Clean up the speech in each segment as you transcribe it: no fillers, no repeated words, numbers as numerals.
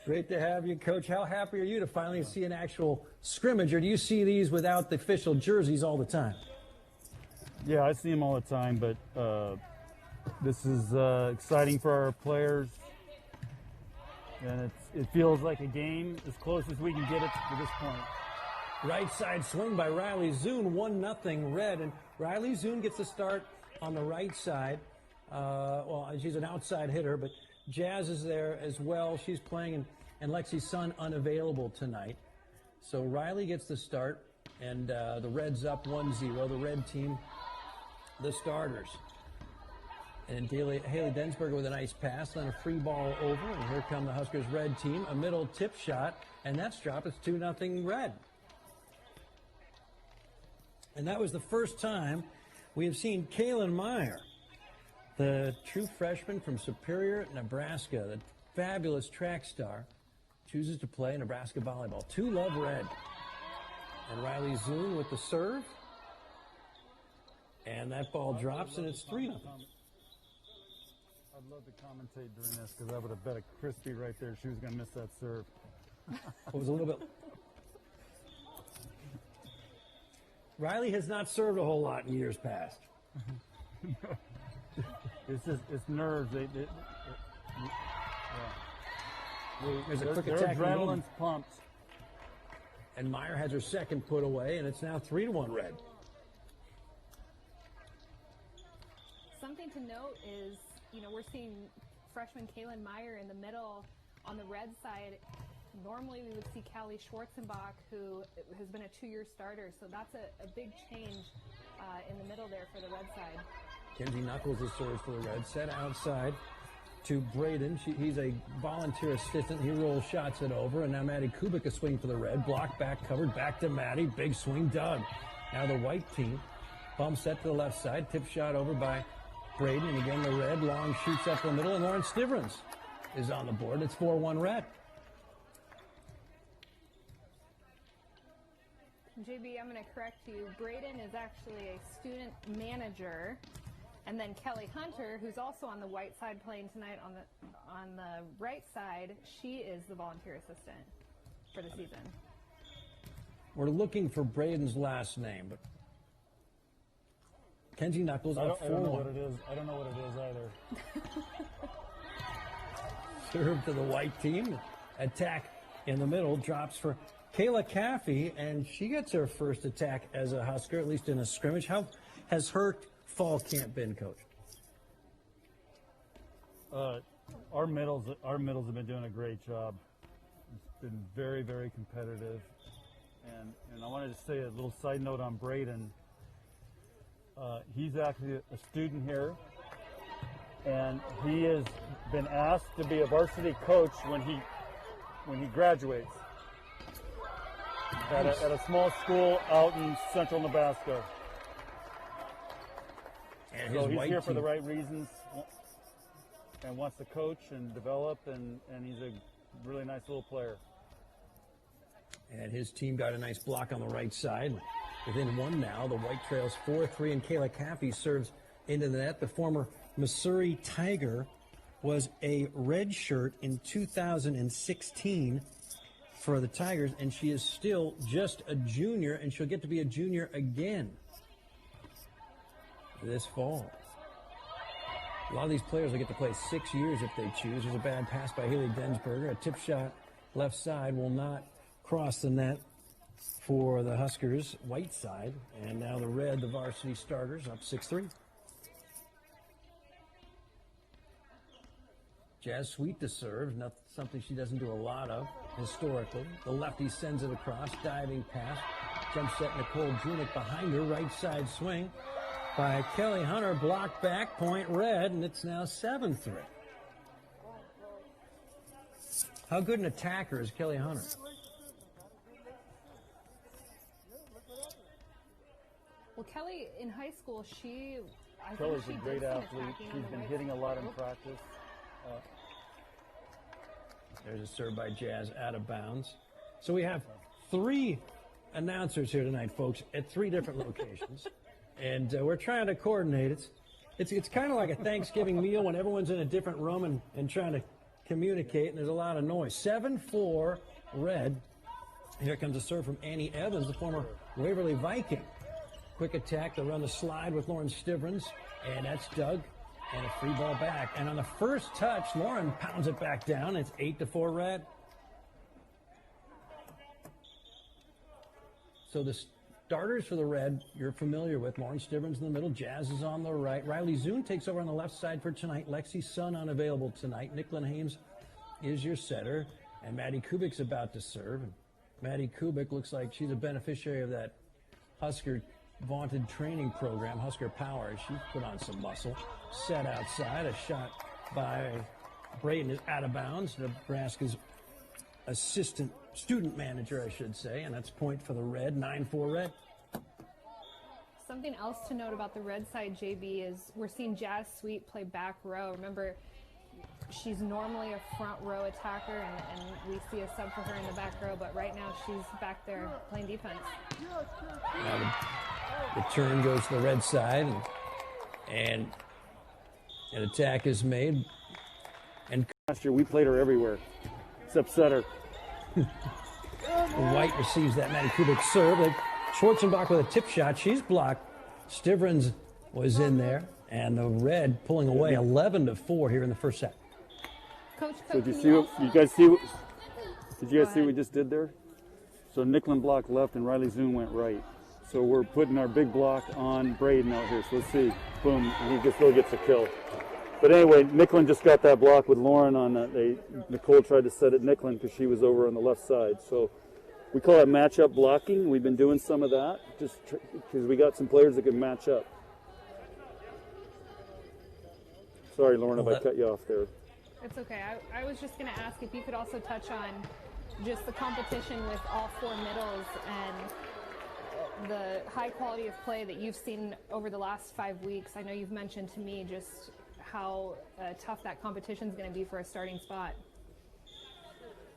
Great to have you, Coach. How happy are you to finally see an actual scrimmage, or do you see these without the official jerseys all the time? Yeah, I see them all the time, but this is exciting for our players, and it feels like a game as close as we can get it to this point. Right side swing by Riley Zune, 1-0 Red, and Riley Zune gets the start on the right side. Well, she's an outside hitter, but Jazz is there as well. She's playing, and Lexi's son unavailable tonight. So Riley gets the start, and the Reds up 1-0. The Red team, the starters. And Haley Densberger with a nice pass, then a free ball over, and here come the Huskers Red team. A middle tip shot, and that's dropped. It's 2-0 Red. And that was the first time we have seen Kaylin Meyer, the true freshman from Superior, Nebraska, the fabulous track star, chooses to play Nebraska volleyball. 2-0 Red. And Riley Zune with the serve. And that ball drops, and it's 3-0. I'd love to commentate during this because I would have bet a crispy right there she was going to miss that serve. It was a little bit. Riley has not served a whole lot in years past. It's nerves. Yeah. There's a quick their attack. Adrenaline's pumped. And Meyer has her second put away, and it's now 3-1 Red. Something to note is, we're seeing freshman Kaylin Meyer in the middle on the Red side. Normally we would see Callie Schwarzenbach, who has been a 2-year starter, so that's a big change in the middle there for the Red side. Kenzie Knuckles is serves for the Reds. Set outside to Braden. He's a volunteer assistant. He rolls shots it over. And now Maddie Kubik a swing for the Red. Block back covered. Back to Maddie. Big swing dug. Now the white team. Bump set to the left side. Tip shot over by Braden. And again the Red. Long shoots up the middle. And Lauren Stivrins is on the board. It's 4-1 Red. JB, I'm going to correct you. Braden is actually a student manager. And then Kelly Hunter, who's also on the white side playing tonight on the right side, she is the volunteer assistant for the season. We're looking for Braden's last name, but Kenzie Knuckles up 4-1. I don't know what it is. I don't know what it is either. Serve to the white team. Attack in the middle. Drops for Kayla Caffey, and she gets her first attack as a Husker, at least in a scrimmage. How has her fall camp been, Coach? Our middles have been doing a great job. It's been very, very competitive. And I wanted to say a little side note on Braden. He's actually a student here, and he has been asked to be a varsity coach when he graduates at a small school out in central Nebraska. And so he's here for the right reasons and wants to coach and develop, and he's a really nice little player. And his team got a nice block on the right side. Within one now, the White trails 4-3, and Kayla Caffey serves into the net. The former Missouri Tiger was a red shirt in 2016 for the Tigers, and she is still just a junior, and she'll get to be a junior again this fall. A lot of these players will get to play 6 years if they choose. There's a bad pass by Haley Densberger. A tip shot left side will not cross the net for the Huskers' white side. And now the Red, the varsity starters, up 6-3. Jazz Sweet to serve, not something she doesn't do a lot of historically. The lefty sends it across, diving pass. Jump set Nicole Drunick behind her, right side swing by Kelly Hunter, blocked back, point Red, and it's now 7-3. How good an attacker is Kelly Hunter? Well, Kelly, in high school, Kelly's a great athlete. She's been hitting a lot in practice. There's a serve by Jazz out of bounds. So we have 3 announcers here tonight, folks, at 3 different locations. And we're trying to coordinate. It's kind of like a Thanksgiving meal when everyone's in a different room and trying to communicate, and there's a lot of noise. 7-4 red. Here comes a serve from Annie Evans, the former Waverly Viking. Quick attack, they run the slide with Lauren Stivrins, and that's dug, and a free ball back. And on the first touch, Lauren pounds it back down. It's 8-4 red. So the starters for the red, you're familiar with. Lauren Stivrins in the middle, Jazz is on the right. Riley Zune takes over on the left side for tonight. Lexi Sun unavailable tonight. Nicklin Hames is your setter, and Maddie Kubik's about to serve. And Maddie Kubik looks like she's a beneficiary of that Husker vaunted training program, Husker Power. She's put on some muscle. Set outside, a shot by Brayton is out of bounds. Nebraska's student manager, I should say, and that's point for the red, 9-4 red. Something else to note about the red side, JB, is we're seeing Jazz Sweet play back row. Remember, she's normally a front row attacker, and we see a sub for her in the back row, but right now she's back there playing defense. The turn goes to the red side, and an attack is made. And Last year we played her everywhere, except setter. White receives that Maddie Kubik serve. Schwarzenbach with a tip shot. She's blocked. Stivrins was in there, and the red pulling away 11-4 here in the first set. Coach, So did you guys see what we just did there? So Nicklin blocked left and Riley Zune went right. So we're putting our big block on Braden out here. So let's see. Boom. And he still gets a kill. But anyway, Nicklin just got that block with Lauren on that. Nicole tried to set it Nicklin because she was over on the left side. So we call it match-up blocking. We've been doing some of that just because we got some players that can match up. Sorry, Lauren, if I cut you off there. It's okay. I was just going to ask if you could also touch on just the competition with all four middles and the high quality of play that you've seen over the last 5 weeks. I know you've mentioned to me just how tough that competition is going to be for a starting spot.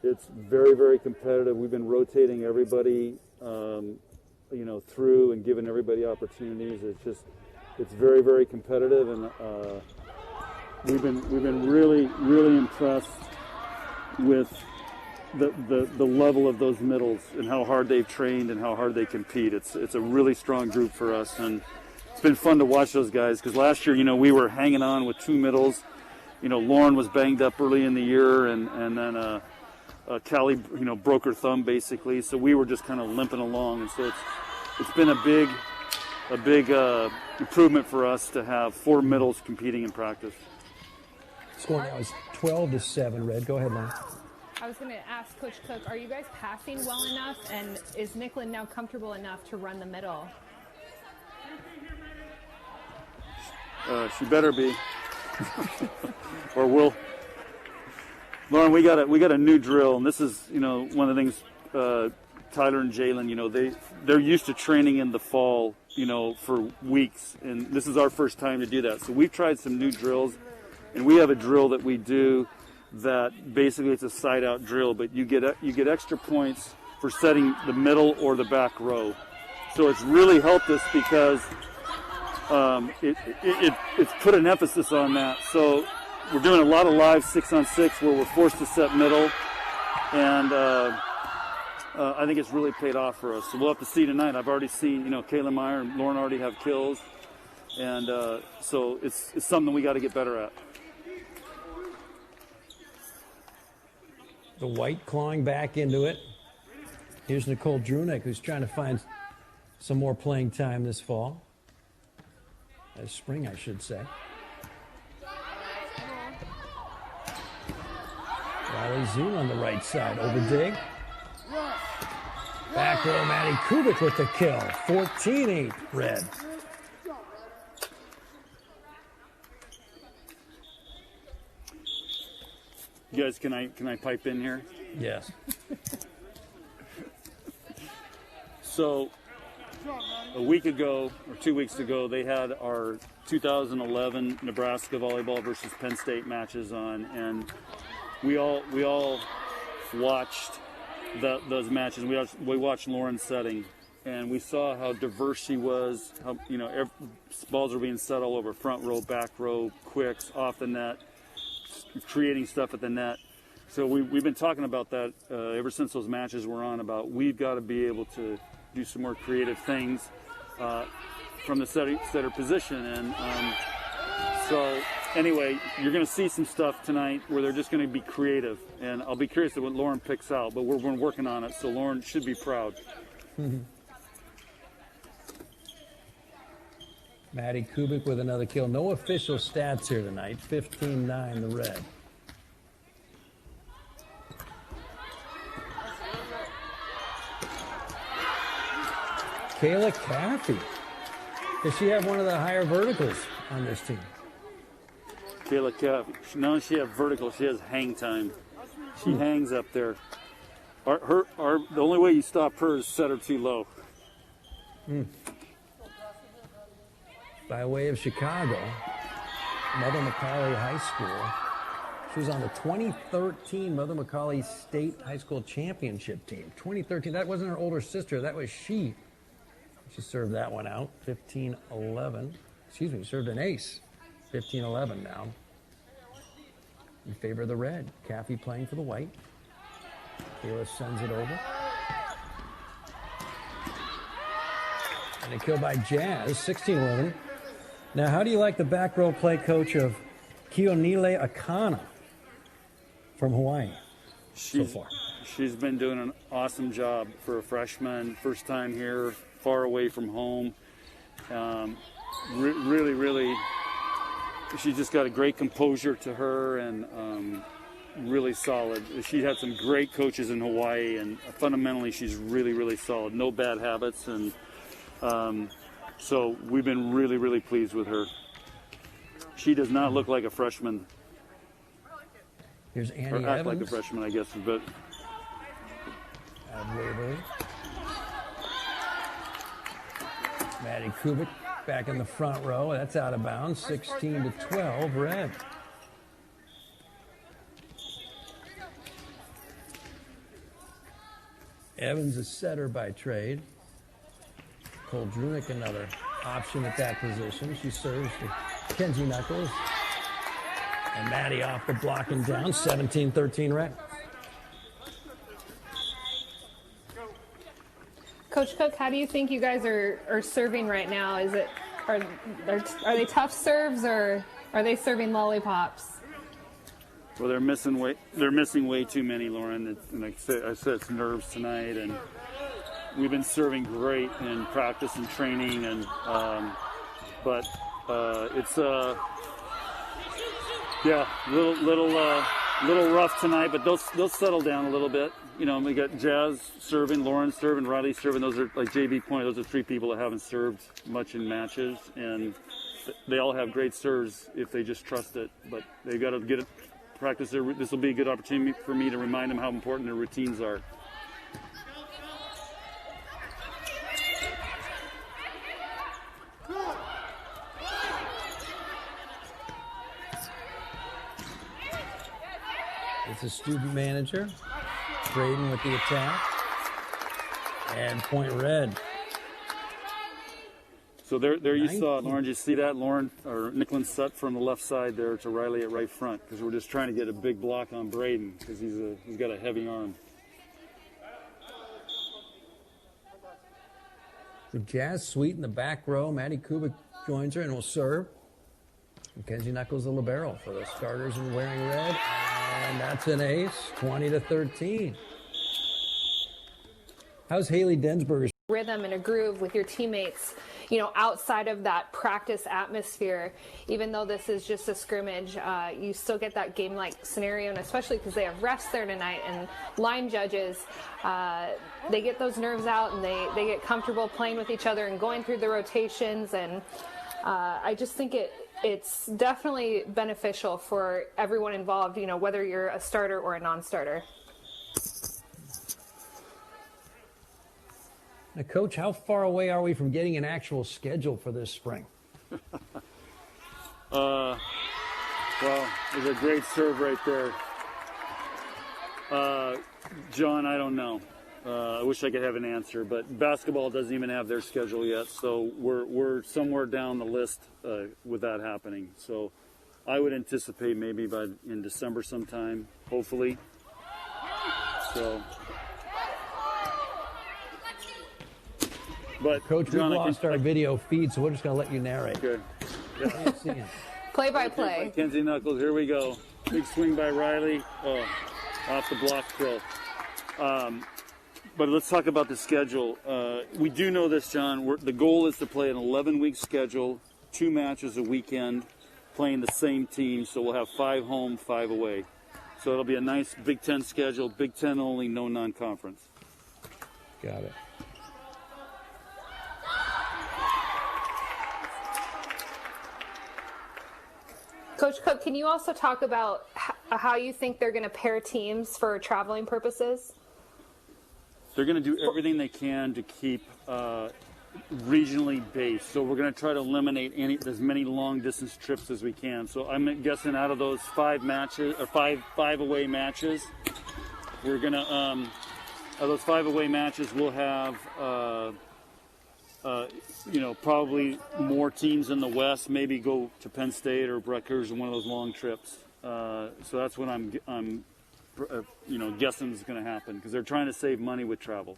It's very, very competitive. We've been rotating everybody, through and giving everybody opportunities. It's very, very competitive, and we've been really, really impressed with the level of those middles and how hard they've trained and how hard they compete. It's a really strong group for us, and it's been fun to watch those guys because last year, we were hanging on with two middles. Lauren was banged up early in the year, and then Callie, broke her thumb basically. So we were just kind of limping along, and so it's been a big improvement for us to have four middles competing in practice. Score now is 12-7 red. Go ahead, Lauren. I was going to ask Coach Cook, are you guys passing well enough, and is Nicklin now comfortable enough to run the middle? She better be, or we'll. Lauren, we got a new drill, and this is one of the things. Tyler and Jalen, they're used to training in the fall, for weeks, and this is our first time to do that. So we've tried some new drills, and we have a drill that we do that basically it's a side out drill, but you get extra points for setting the middle or the back row. So it's really helped us because it's put an emphasis on that. So we're doing a lot of live 6-on-6 where we're forced to set middle, and I think it's really paid off for us. So we'll have to see tonight. I've already seen, Kayla Meyer and Lauren already have kills, and so it's something we got to get better at. The White clawing back into it. Here's Nicole Drunek, who's trying to find some more playing time this fall. Spring, I should say. Riley Zune on the right side. Overdig. Back row, Maddie Kubik with the kill. 14-8 red. You guys, can I pipe in here? Yes. So a week ago or 2 weeks ago, they had our 2011 Nebraska volleyball versus Penn State matches on, and we all watched those matches. We watched Lauren's setting, and we saw how diverse she was. How balls were being set all over, front row, back row, quicks, off the net, creating stuff at the net. So we've been talking about that ever since those matches were on, about we've got to be able to do some more creative things from the setter position. And so anyway, you're going to see some stuff tonight where they're just going to be creative. And I'll be curious to what Lauren picks out, but we're working on it, so Lauren should be proud. Maddie Kubik with another kill. No official stats here tonight. 15-9 the Red. Kayla Caffey. Does she have one of the higher verticals on this team? Kayla Caffey. Not only does she have vertical, she has hang time. She hangs up there. The only way you stop her is set her too low. By way of Chicago, Mother McCauley High School. She was on the 2013 Mother McCauley State High School Championship team. 2013, that wasn't her older sister, that was she. She served that one out, 15-11. Excuse me, served an ace, 15-11 now. In favor of the Red. Caffey playing for the White. Kayla sends it over. And a kill by Jazz, 16-11. Now, how do you like the back row play, coach, of Kionile Akana from Hawaii so far? She's been doing an awesome job for a freshman, first time here, far away from home. Really, she's just got a great composure to her and really solid. She had some great coaches in Hawaii, and fundamentally she's really solid. No bad habits, and so we've been really pleased with her. She does not look like a freshman. Here's Annie or act Evans. like a freshman, I guess, but Waverly. Maddie Kubik back in the front row. That's out of bounds. 16-12, Red. Evans a setter by trade. Cole Drunick another option at that position. She serves to Kenzie Knuckles. And Maddie off the block and down. 17-13 Red. Coach Cook, how do you think you guys are serving right now? Are they tough serves, or are they serving lollipops? well, they're missing way too many, Lauren. And like I said, it's nerves tonight, and we've been serving great in practice and training, and but it's little rough tonight, but they'll settle down a little bit. You know, we got Jazz serving, Lauren serving, Riley serving. Those are, like JB pointed, those are three people that haven't served much in matches, and they all have great serves if they just trust it. But they've got to get it, practice their. This will be a good opportunity for me to remind them how important their routines are. It's a student manager. Braden with the attack. And point Red. So there you saw it, Lauren. Did you see that? Lauren, or Nicklin Sut from the left side there to Riley at right front, because we're just trying to get a big block on Braden, because he's got a heavy arm. The Jazz Sweet in the back row. Maddie Kubik joins her and will serve. Mackenzie Knuckles the libero for the starters in wearing red. And that's an ace, 20-13. How's Haley Densberger's Rhythm and a groove with your teammates, you know, outside of that practice atmosphere? Even though this is just a scrimmage, you still get that game-like scenario, and especially because they have refs there tonight and line judges, they get those nerves out and they get comfortable playing with each other and going through the rotations, and I just think it's definitely beneficial for everyone involved, you know, whether you're a starter or a non-starter. Now, Coach, how far away are we from getting an actual schedule for this spring? Well, there's a great serve right there. John, I don't know. I wish I could have an answer, but basketball doesn't even have their schedule yet, so we're somewhere down the list with that happening. So I would anticipate maybe in December sometime, hopefully. So, but Coach, John, we've lost our video feed, so we're just going to let you narrate. Okay. What are you seeing? Play-by-play. Kenzie Knuckles, here we go. Big swing by Riley. Oh, off the block throw. But let's talk about the schedule. We do know this, John. The goal is to play an 11-week schedule, 2 matches a weekend, playing the same team. So we'll have 5 home, 5 away. So it'll be a nice Big Ten schedule. Big Ten only, no non-conference. Got it. Coach Cook, can you also talk about how you think they're going to pair teams for traveling purposes? They're going to do everything they can to keep regionally based. So we're going to try to eliminate as many long distance trips as we can. So I'm guessing out of those 5 matches or five away matches, we're going to out of those 5 away matches we'll have probably more teams in the West, maybe go to Penn State or Rutgers in one of those long trips. So that's what I'm guessing is going to happen because they're trying to save money with travel.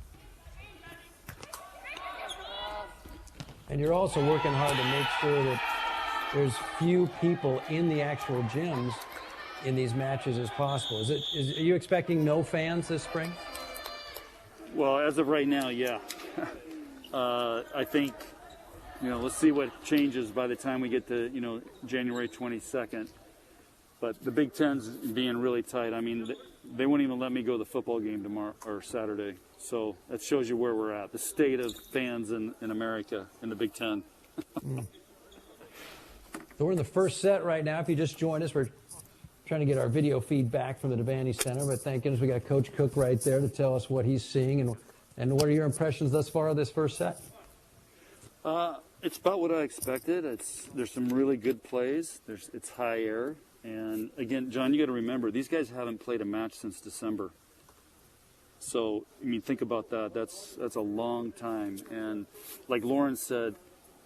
And you're also working hard to make sure that there's few people in the actual gyms in these matches as possible. Are you expecting no fans this spring? Well, as of right now, yeah. I think, let's see what changes by the time we get to, January 22nd. But the Big Ten's being really tight. I mean, they won't even let me go to the football game tomorrow or Saturday. So that shows you where we're at, the state of fans in America in the Big Ten. So we're in the first set right now. If you just joined us, we're trying to get our video feed back from the Devaney Center. But thank goodness we got Coach Cook right there to tell us what he's seeing. And what are your impressions thus far of this first set? It's about what I expected. There's some really good plays. It's high air. And again, John, you got to remember, these guys haven't played a match since December. So, I mean, think about that. That's a long time. And like Lauren said,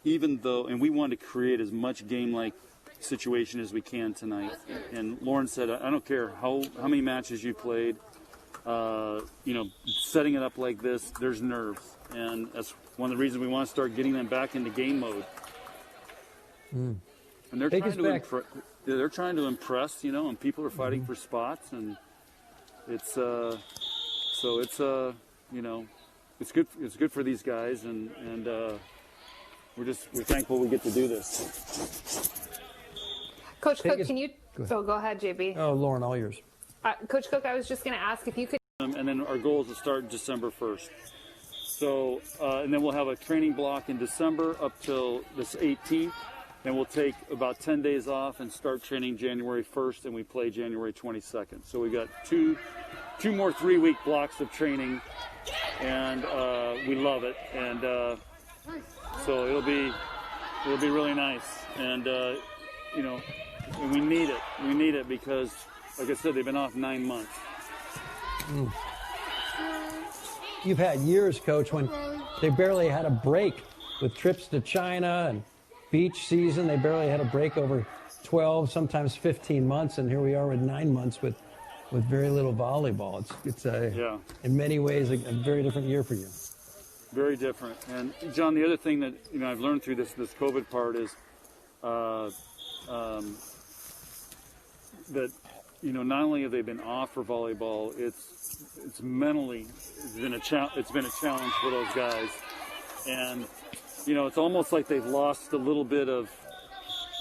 even though, and we want to create as much game-like situation as we can tonight. And Lauren said, I don't care how many matches you played, setting it up like this, there's nerves. And that's one of the reasons we want to start getting them back into game mode. And they're trying to impress, and people are fighting for spots, and it's good. It's good for these guys, and we're thankful we get to do this. Coach Cook, can you? Go ahead, JB. Oh, Lauren, all yours. Coach Cook, I was just going to ask if you could. And then our goal is to start December 1st. So, and then we'll have a training block in December up till this 18th. Then we'll take about 10 days off and start training January 1st, and we play January 22nd. So we got two more 3-week blocks of training, and we love it. And so it'll be really nice. And and we need it. We need it because, like I said, they've been off 9 months. You've had years, Coach, when they barely had a break with trips to China and beach season. They barely had a break over 12, sometimes 15 months, and here we are with 9 months with very little volleyball. It's in many ways a very different year for you. Very different. And John, the other thing that I've learned through this COVID part is that not only have they been off for volleyball, it's mentally been a challenge for those guys, and it's almost like they've lost a little bit of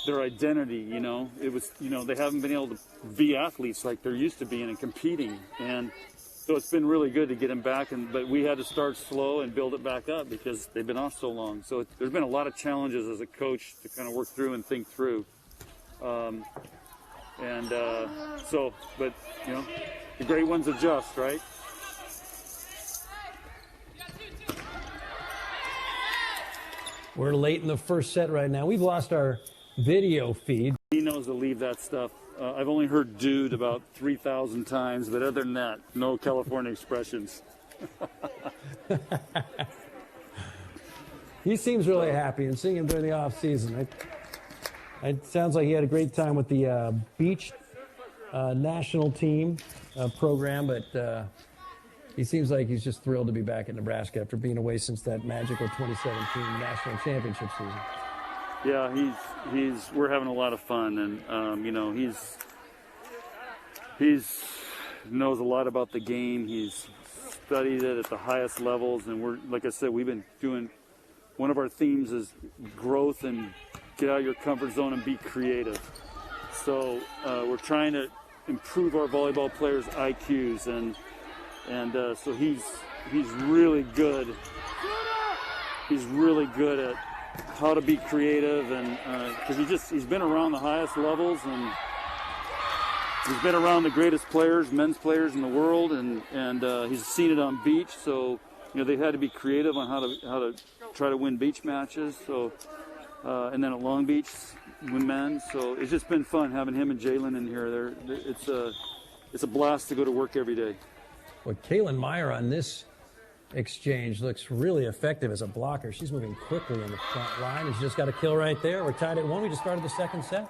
their identity. It was they haven't been able to be athletes like they're used to being and competing, and so it's been really good to get them back. But we had to start slow and build it back up because they've been off so long. So there's been a lot of challenges as a coach to kind of work through and think through. But the great ones adjust, right? We're late in the first set right now. We've lost our video feed. He knows to leave that stuff. I've only heard dude about 3,000 times, but other than that, no California expressions. He seems really happy, and seeing him during the off season, It sounds like he had a great time with the beach national team program, but he seems like he's just thrilled to be back in Nebraska after being away since that magical 2017 national championship season. Yeah, we're having a lot of fun, and he's knows a lot about the game. He's studied it at the highest levels, and we're, like I said, we've been doing, one of our themes is growth and get out of your comfort zone and be creative. So we're trying to improve our volleyball players' IQs, and so he's really good. He's really good at how to be creative, and because he's been around the highest levels, and he's been around the greatest players, men's players in the world, and he's seen it on beach. So they've had to be creative on how to try to win beach matches. So and then at Long Beach, win men. So it's just been fun having him and Jalen in here. It's a blast to go to work every day. Well, Kaylin Meyer on this exchange looks really effective as a blocker. She's moving quickly in the front line, and she just got a kill right there. We're tied at 1. We just started the second set.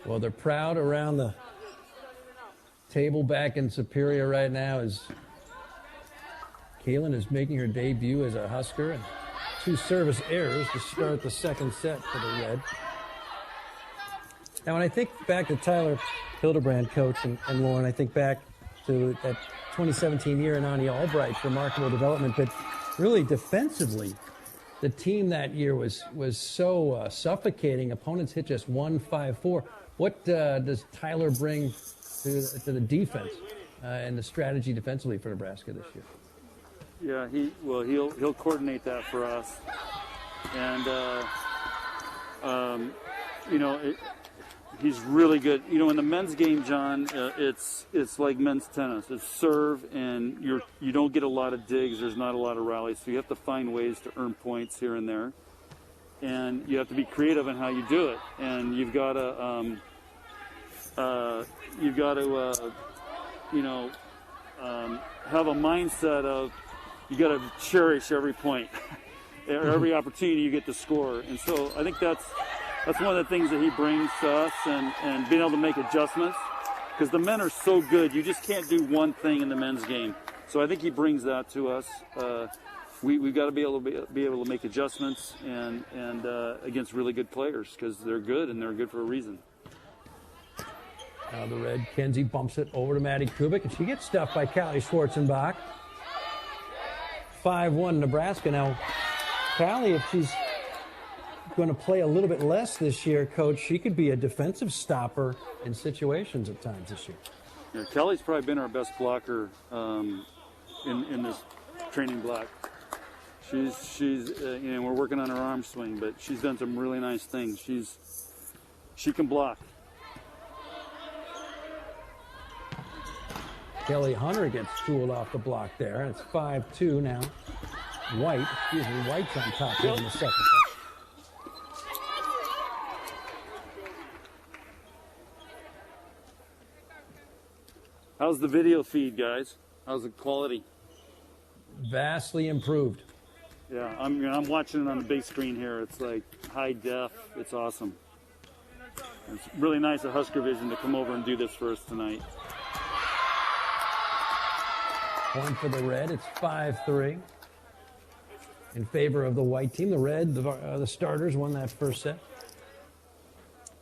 Well, they're proud around the table back in Superior right now as Kaylin is making her debut as a Husker, and 2 service errors to start the second set for the Red. Now, when I think back to Tyler Hildebrand, coach, and Lauren, I think back to that 2017 year in Ani Albright's remarkable development, but really defensively, the team that year was so suffocating. Opponents hit just 1-5-4. What does Tyler bring to the defense and the strategy defensively for Nebraska this year? Yeah, he'll coordinate that for us, and he's really good. In the men's game, John, it's like men's tennis. It's serve, and you don't get a lot of digs. There's not a lot of rallies, so you have to find ways to earn points here and there, and you have to be creative in how you do it. And you've got to have a mindset of you got to cherish every point, every opportunity you get to score. And so I think that's one of the things that he brings to us, and being able to make adjustments, because the men are so good. You just can't do one thing in the men's game. So I think he brings that to us. We've got to be able to make adjustments and against really good players, because they're good, and they're good for a reason. Now the Red, Kenzie bumps it over to Maddie Kubik, and she gets stuffed by Callie Schwarzenbach. 5-1 Nebraska. Now, Callie, if she's going to play a little bit less this year, Coach, she could be a defensive stopper in situations at times this year. Yeah, Callie's probably been our best blocker in this training block. She's we're working on her arm swing, but she's done some really nice things. She can block. Kelly Hunter gets fooled off the block there, and it's 5-2 now. White's on top here in the second set. How's the video feed, guys? How's the quality? Vastly improved. Yeah, I'm watching it on the big screen here. It's like high def. It's awesome. It's really nice of Husker Vision to come over and do this for us tonight. Point for the Red. It's 5-3 in favor of the white team. The Red, the starters, won that first set.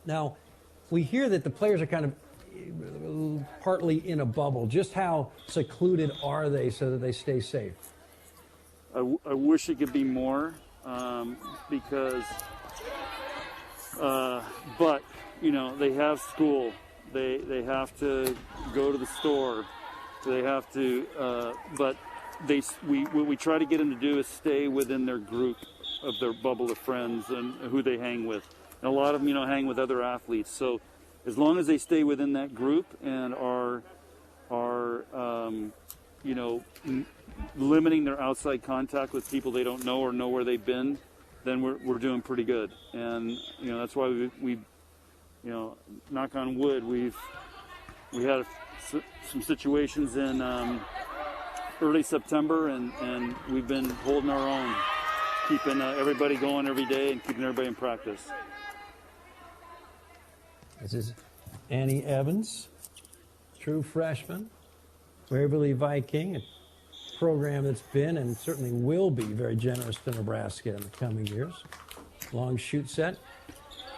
Now, we hear that the players are kind of partly in a bubble. Just how secluded are they so that they stay safe? I wish it could be more, because, but they have school. They have to go to the store. They have to, but what we try to get them to do is stay within their group of their bubble of friends and who they hang with. And a lot of them, hang with other athletes. So as long as they stay within that group and are limiting their outside contact with people they don't know or know where they've been, then we're doing pretty good. And that's why we knock on wood, we had some situations in early September, and we've been holding our own, keeping everybody going every day and keeping everybody in practice. This is Annie Evans, true freshman, Waverly Viking, a program that's been and certainly will be very generous to Nebraska in the coming years. Long shoot set.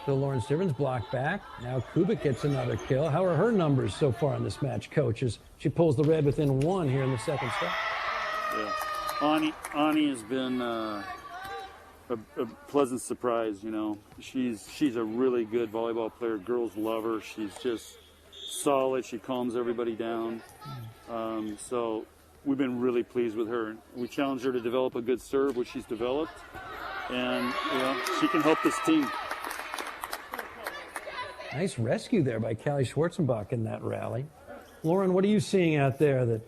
Bill Lawrence Stivrins blocked back. Now Kubik gets another kill. How are her numbers so far in this match, Coach, as she pulls the red within one here in the second set? Yeah. Ani has been a pleasant surprise, you know. She's a really good volleyball player. Girls love her. She's just solid. She calms everybody down. So we've been really pleased with her. We challenged her to develop a good serve, which she's developed. And, you know, she can help this team. Nice rescue there by Callie Schwarzenbach in that rally. Lauren, what are you seeing out there that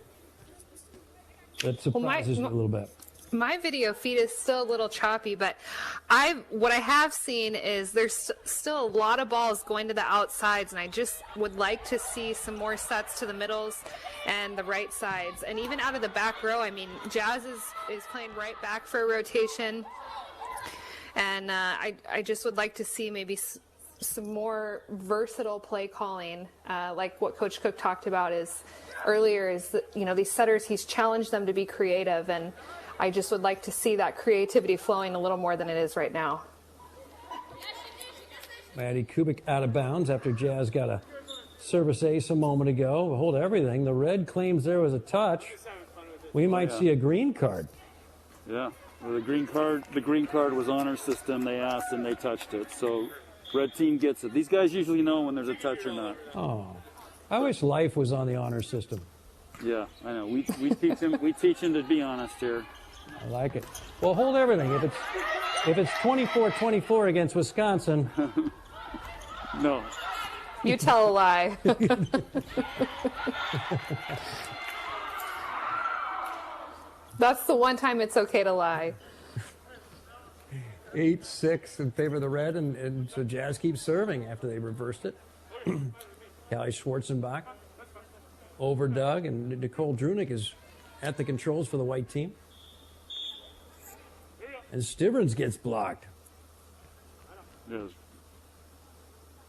surprises you a little bit? My video feed is still a little choppy, but what I have seen is there's still a lot of balls going to the outsides, and I just would like to see some more sets to the middles and the right sides. And even out of the back row, I mean, Jazz is playing right back for a rotation, and I just would like to see maybe some more versatile play calling, like what Coach Cook talked about earlier is that, you know, these setters, he's challenged them to be creative, and I just would like to see that creativity flowing a little more than it is right now. Maddie Kubik out of bounds after Jazz got a service ace a moment ago. Hold everything. The red claims there was a touch. We might see a green card. Yeah, well, the green card was on our system. They asked and they touched it. So red team gets it. These guys usually know when there's a touch or not. Oh, I wish life was on the honor system. Yeah, I know. We teach him. We teach him to be honest here. I like it. Well, hold everything. If it's 24-24 against Wisconsin. No. You tell a lie. That's the one time it's okay to lie. 8-6 in favor of the red, and so Jazz keeps serving after they reversed it. Callie Schwarzenbach over Doug, and Nicole Drunick is at the controls for the white team. And Stivrins gets blocked. Yeah,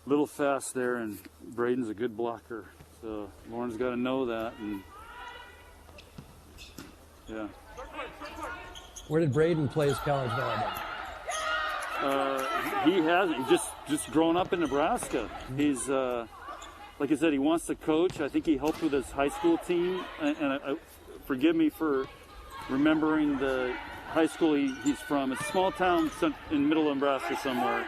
a little fast there, and Braden's a good blocker. So Lauren's got to know that. And yeah. Where did Braden play his college volleyball? He hasn't. Just grown up in Nebraska. He's like I said, he wants to coach. I think he helped with his high school team. And forgive me for remembering the high school he's from. It's a small town in middle of Nebraska somewhere.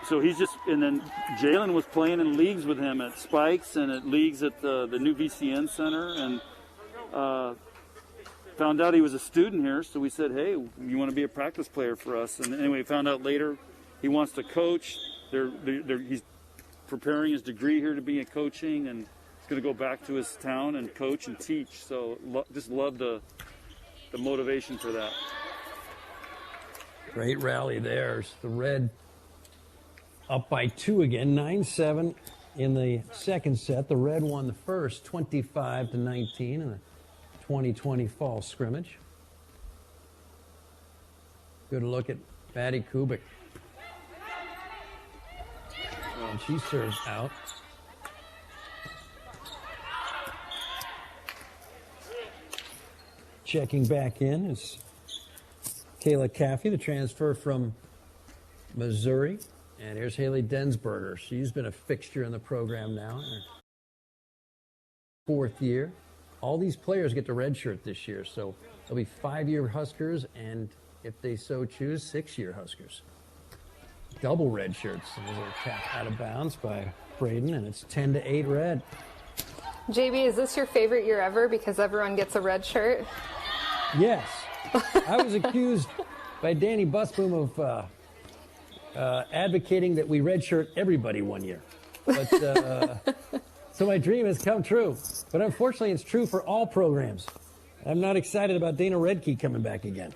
So he's just, and then Jalen was playing in leagues with him at Spikes and at leagues at the new VCN Center, and found out he was a student here. So we said, hey, you want to be a practice player for us? And anyway, found out later he wants to coach. He's preparing his degree here to be in coaching, and he's going to go back to his town and coach and teach. So just love the motivation for that. Great rally there. The red up by 2 again, 9-7 in the second set. The red won the first, 25-19 in the 2020 fall scrimmage. Good look at Maddie Kubik. And she serves out. Checking back in is Kayla Caffey, the transfer from Missouri. And here's Haley Densberger. She's been a fixture in the program now in her 4th year. All these players get the red shirt this year, so they'll be 5-year Huskers, and if they so choose, 6-year Huskers. Double red shirts. And there's a tap out of bounds by Braden, and it's 10-8 red. JB, is this your favorite year ever because everyone gets a red shirt? Yes. I was accused by Danny Busboom of advocating that we redshirt everybody one year. But so my dream has come true. But unfortunately, it's true for all programs. I'm not excited about Dana Redkey coming back again.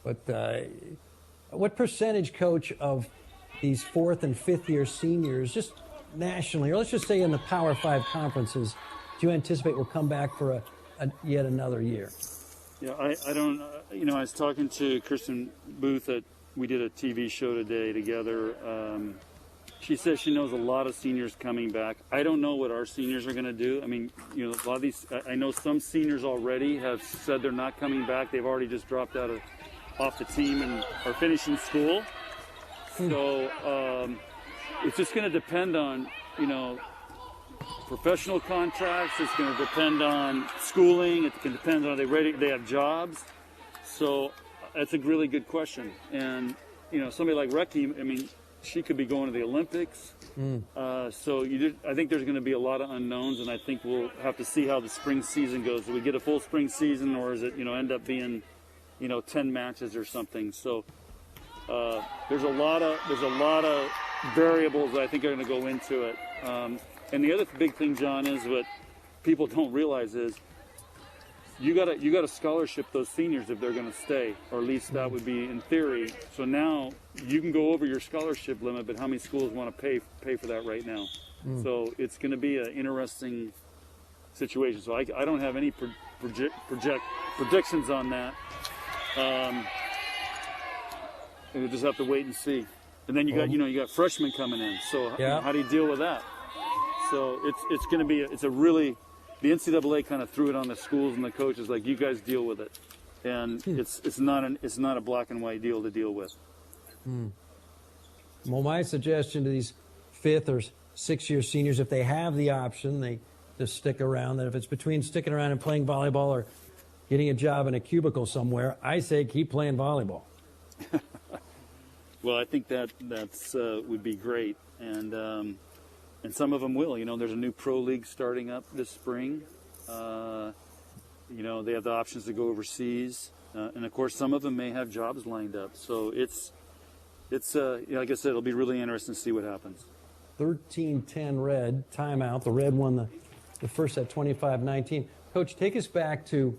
But what percentage, Coach, of these 4th and 5th year seniors, just nationally, or let's just say in the Power 5 conferences, do you anticipate will come back for yet another year? Yeah, I don't, I was talking to Kristen Booth we did a TV show today together. She says she knows a lot of seniors coming back. I don't know what our seniors are going to do. I mean, a lot of these, I know some seniors already have said they're not coming back. They've already just dropped off the team and are finishing school. So it's just going to depend on, professional contracts. It's going to depend on schooling. It's going to depend on they have jobs. So that's a really good question. And, somebody like Reki, I mean, she could be going to the Olympics. So I think there's going to be a lot of unknowns, and I think we'll have to see how the spring season goes. Do we get a full spring season, or is it, end up being, 10 matches or something? So there's a lot of variables that I think are going to go into it. And the other big thing, John, is what people don't realize is you got to scholarship those seniors if they're going to stay, or at least that would be in theory. So now you can go over your scholarship limit, but how many schools want to pay for that right now? So it's going to be an interesting situation. So I don't have any predictions on that. And we'll just have to wait and see. And then you got freshmen coming in. So how do you deal with that? So it's going to be the NCAA kind of threw it on the schools and the coaches, like, you guys deal with it, and it's not a black and white deal to deal with. Well, my suggestion to these 5th or 6th year seniors, if they have the option, they just stick around. That if it's between sticking around and playing volleyball or getting a job in a cubicle somewhere, I say keep playing volleyball. Well, I think that's would be great, and some of them will. There's a new pro league starting up this spring. They have the options to go overseas, and of course, some of them may have jobs lined up. So it's like I said, it'll be really interesting to see what happens. 13-10 Red, timeout. The Red won the first set 25-19. Coach, take us back to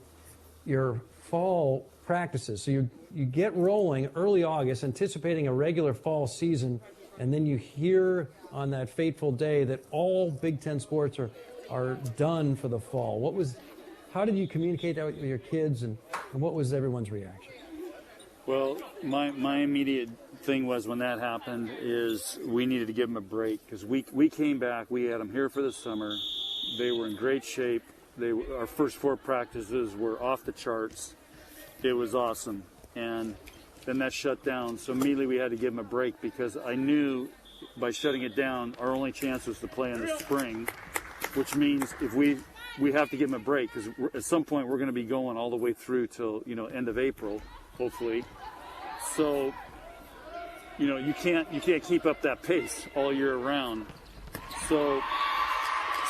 your fall practices. So you get rolling early August, anticipating a regular fall season, and then you hear on that fateful day that all Big Ten sports are done for the fall. How did you communicate that with your kids, and what was everyone's reaction? Well, my immediate thing was, when that happened, is we needed to give them a break, because we came back, we had them here for the summer. They were in great shape. Our first 4 practices were off the charts. It was awesome. And then that shut down, so immediately we had to give them a break, because I knew by shutting it down, our only chance was to play in the spring, which means if we have to give them a break, because at some point we're going to be going all the way through till end of April, hopefully. So you can't keep up that pace all year round. So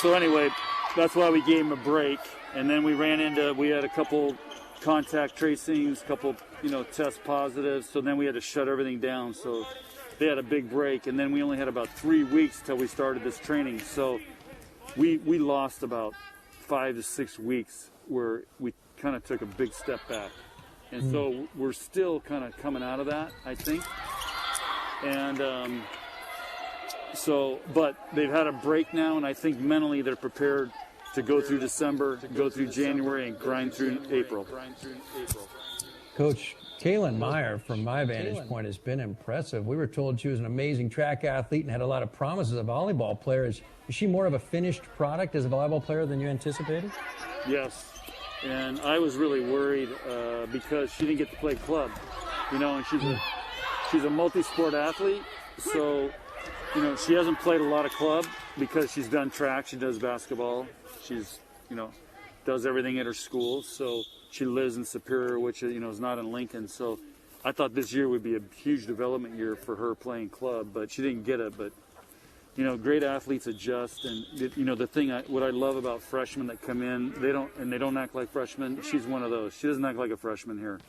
anyway, that's why we gave them a break, and then we had a couple contact tracings, couple test positives, so then we had to shut everything down. So they had a big break, and then we only had about 3 weeks till we started this training. So we lost about 5 to 6 weeks where we kind of took a big step back. And so we're still kind of coming out of that, I think. And but they've had a break now, and I think mentally they're prepared to go through December, go through January, and grind through April. Coach, Kaylin Meyer, from my vantage point, has been impressive. We were told she was an amazing track athlete and had a lot of promise as a volleyball player. Is she more of a finished product as a volleyball player than you anticipated? Yes, and I was really worried because she didn't get to play club, and she's a multi-sport athlete, so she hasn't played a lot of club because she's done track, she does basketball, she's does everything at her school, so she lives in Superior, which is not in Lincoln. So I thought this year would be a huge development year for her playing club, but she didn't get it. But great athletes adjust, and what I love about freshmen that come in, they don't act like freshmen. She's one of those. She doesn't act like a freshman here.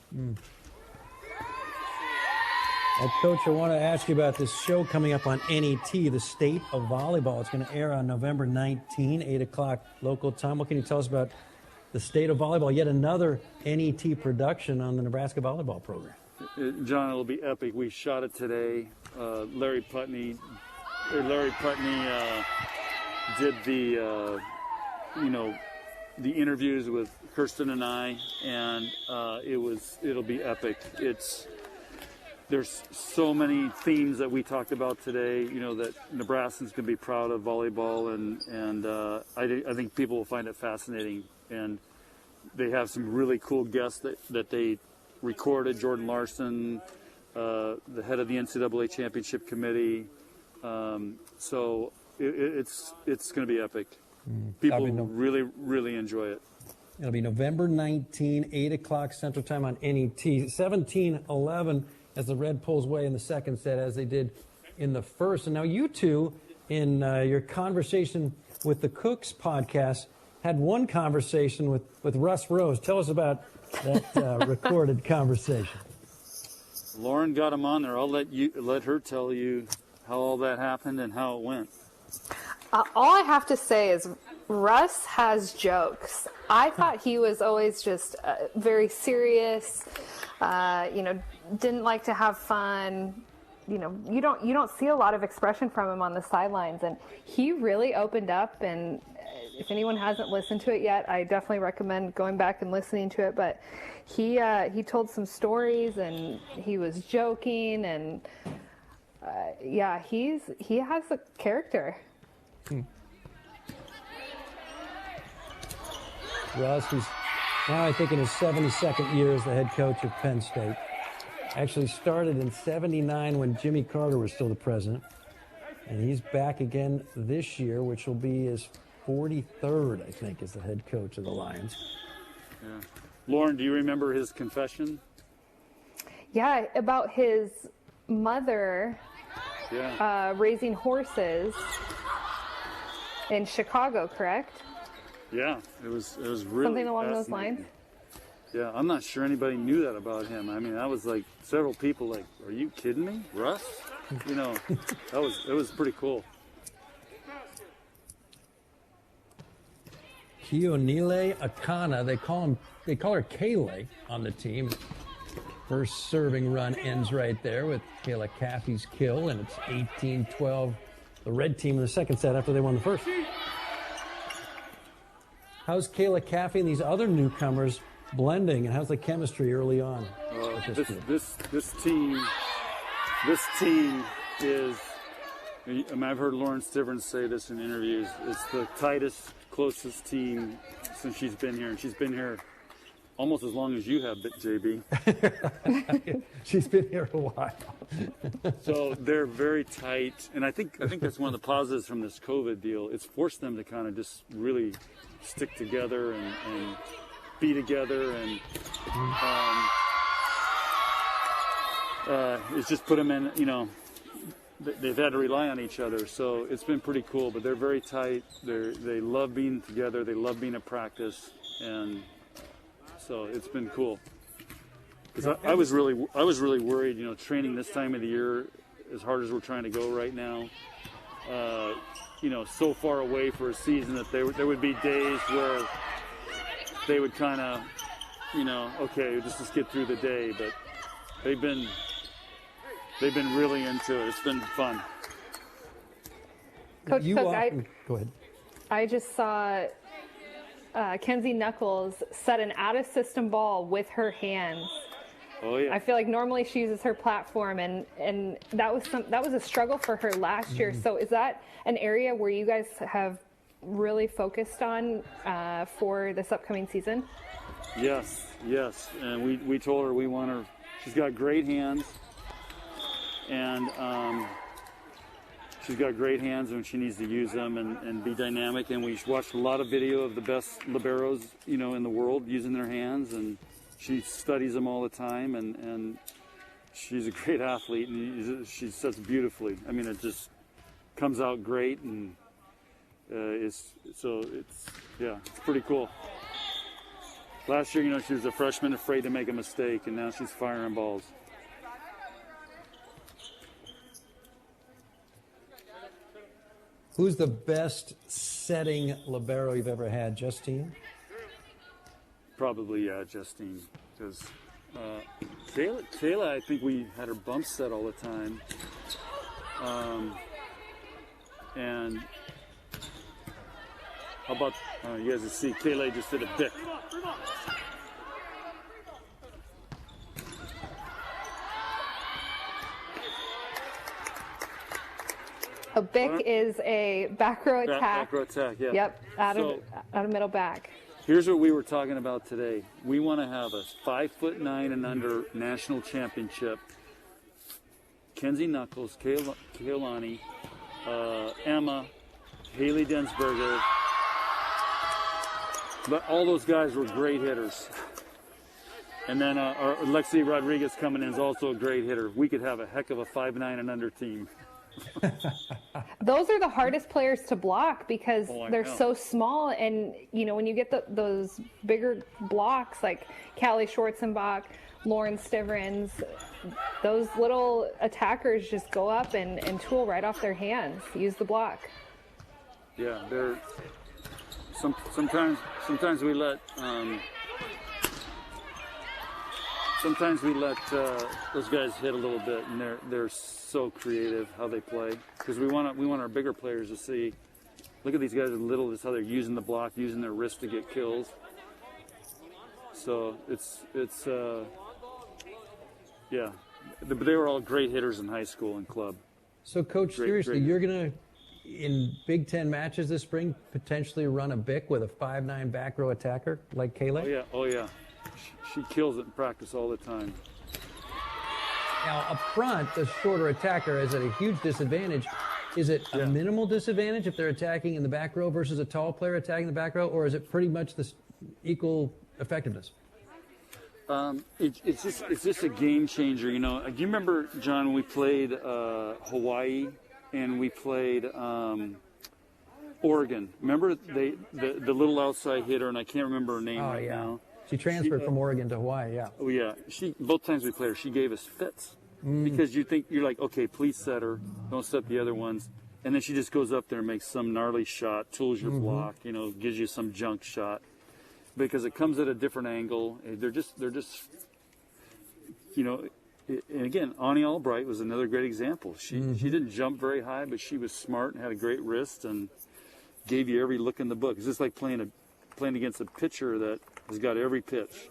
Coach, I want to ask you about this show coming up on NET, The State of Volleyball. It's going to air on November 19, 8 o'clock local time. What can you tell us about The State of Volleyball, yet another NET production on the Nebraska volleyball program? John, it'll be epic. We shot it today. Larry Putney did the the interviews with Kirsten and I, and it'll be epic. There's so many themes that we talked about today, that Nebraskans can be proud of volleyball, and I think people will find it fascinating. And they have some really cool guests that they recorded. Jordan Larson, the head of the NCAA Championship Committee. So it's going to be epic. People really, really enjoy it. It'll be November 19, 8 o'clock Central Time on NET. 17-11 as the Red pulls away in the second set, as they did in the first. And now you two, in your conversation with the Cooks podcast, had one conversation with Russ Rose. Tell us about that recorded conversation. Lauren got him on there. I'll let her tell you how all that happened and how it went. All I have to say is Russ has jokes. I thought he was always just very serious, didn't like to have fun. You don't see a lot of expression from him on the sidelines, and he really opened up. And if anyone hasn't listened to it yet, I definitely recommend going back and listening to it. But he told some stories, and he was joking, and he has a character. Russ, who's now, I think, in his 72nd year as the head coach of Penn State. Actually started in 79 when Jimmy Carter was still the president. And he's back again this year, which will be his 43rd, I think, as the head coach of the Lions. Yeah. Lauren, do you remember his confession? Yeah, about his mother raising horses in Chicago, correct? Yeah, it was really something along those lines. Yeah, I'm not sure anybody knew that about him. I mean, I was like, several people like, "Are you kidding me, Russ?" It was pretty cool. Kionile Akana, they call her Kayla on the team. First serving run ends right there with Kayla Caffey's kill, and it's 18-12. The red team in the second set after they won the first. How's Kayla Caffey and these other newcomers blending, and how's the chemistry early on? This team is, I've heard Lauren Stivern say this in interviews, it's the tightest, closest team since she's been here, and she's been here almost as long as you have, JB. She's been here a while. So they're very tight, and I think that's one of the positives from this COVID deal. It's forced them to kind of just really stick together and be together, and it's just put them in. They've had to rely on each other, so it's been pretty cool. But they're very tight. They love being together. They love being at practice, and so it's been cool. Because I was really worried, training this time of the year, as hard as we're trying to go right now, so far away for a season that there would be days where they would kind of, okay, just get through the day. But they've been really into it. It's been fun. Coach Cook, go ahead. I just saw Kenzie Knuckles set an out-of-system ball with her hands. Oh yeah. I feel like normally she uses her platform, and that was a struggle for her last year. So is that an area where you guys have really focused on for this upcoming season? Yes, and we told her we want her. She's got great hands, and she's got great hands when she needs to use them and be dynamic. And we watched a lot of video of the best liberos, in the world using their hands, and she studies them all the time. And she's a great athlete, and she sets beautifully. I mean, it just comes out great, and it's pretty cool. Last year, she was a freshman afraid to make a mistake, and now she's firing balls. Who's the best setting libero you've ever had, Justine? Probably, Justine, because Kayla, I think we had her bump set all the time. And how about, you guys can see, Kayla just did a bick. A bick is a back row attack. Back row attack, yeah. Yep, out of middle back. Here's what we were talking about today. We want to have a 5'9" and under national championship. Kenzie Knuckles, Kaylani, Emma, Haley Densberger. But all those guys were great hitters. And then our Lexi Rodriguez coming in is also a great hitter. We could have a heck of a 5'9" and under team. Those are the hardest players to block because they're so small, and when you get those bigger blocks like Callie Schwarzenbach, Lauren Stivrins, those little attackers just go up and tool right off their hands, use the block. Yeah, they're sometimes we let those guys hit a little bit, and they're so creative how they play, because we want our bigger players to see, look at these guys are little, this how they're using the block, using their wrist to get kills. So it's yeah, but they were all great hitters in high school and club. So, Coach, seriously, you're gonna in Big Ten matches this spring potentially run a bick with a 5'9" back row attacker like Kayla? Oh yeah. She kills it in practice all the time. Now, up front, the shorter attacker is at a huge disadvantage. Is it a minimal disadvantage if they're attacking in the back row versus a tall player attacking the back row, or is it pretty much the equal effectiveness? It's just a game changer. Do you remember, John, when we played Hawaii and we played Oregon? Remember the little outside hitter, and I can't remember her name now. She transferred from Oregon to Hawaii, yeah. Oh, yeah. Both times we played her, she gave us fits. Because you're like, okay, please set her. Don't set the other ones. And then she just goes up there and makes some gnarly shot, tools your block, gives you some junk shot. Because it comes at a different angle. They're just and again, Ani Albright was another great example. She didn't jump very high, but she was smart and had a great wrist and gave you every look in the book. It's just like playing against a pitcher that has got every pitch.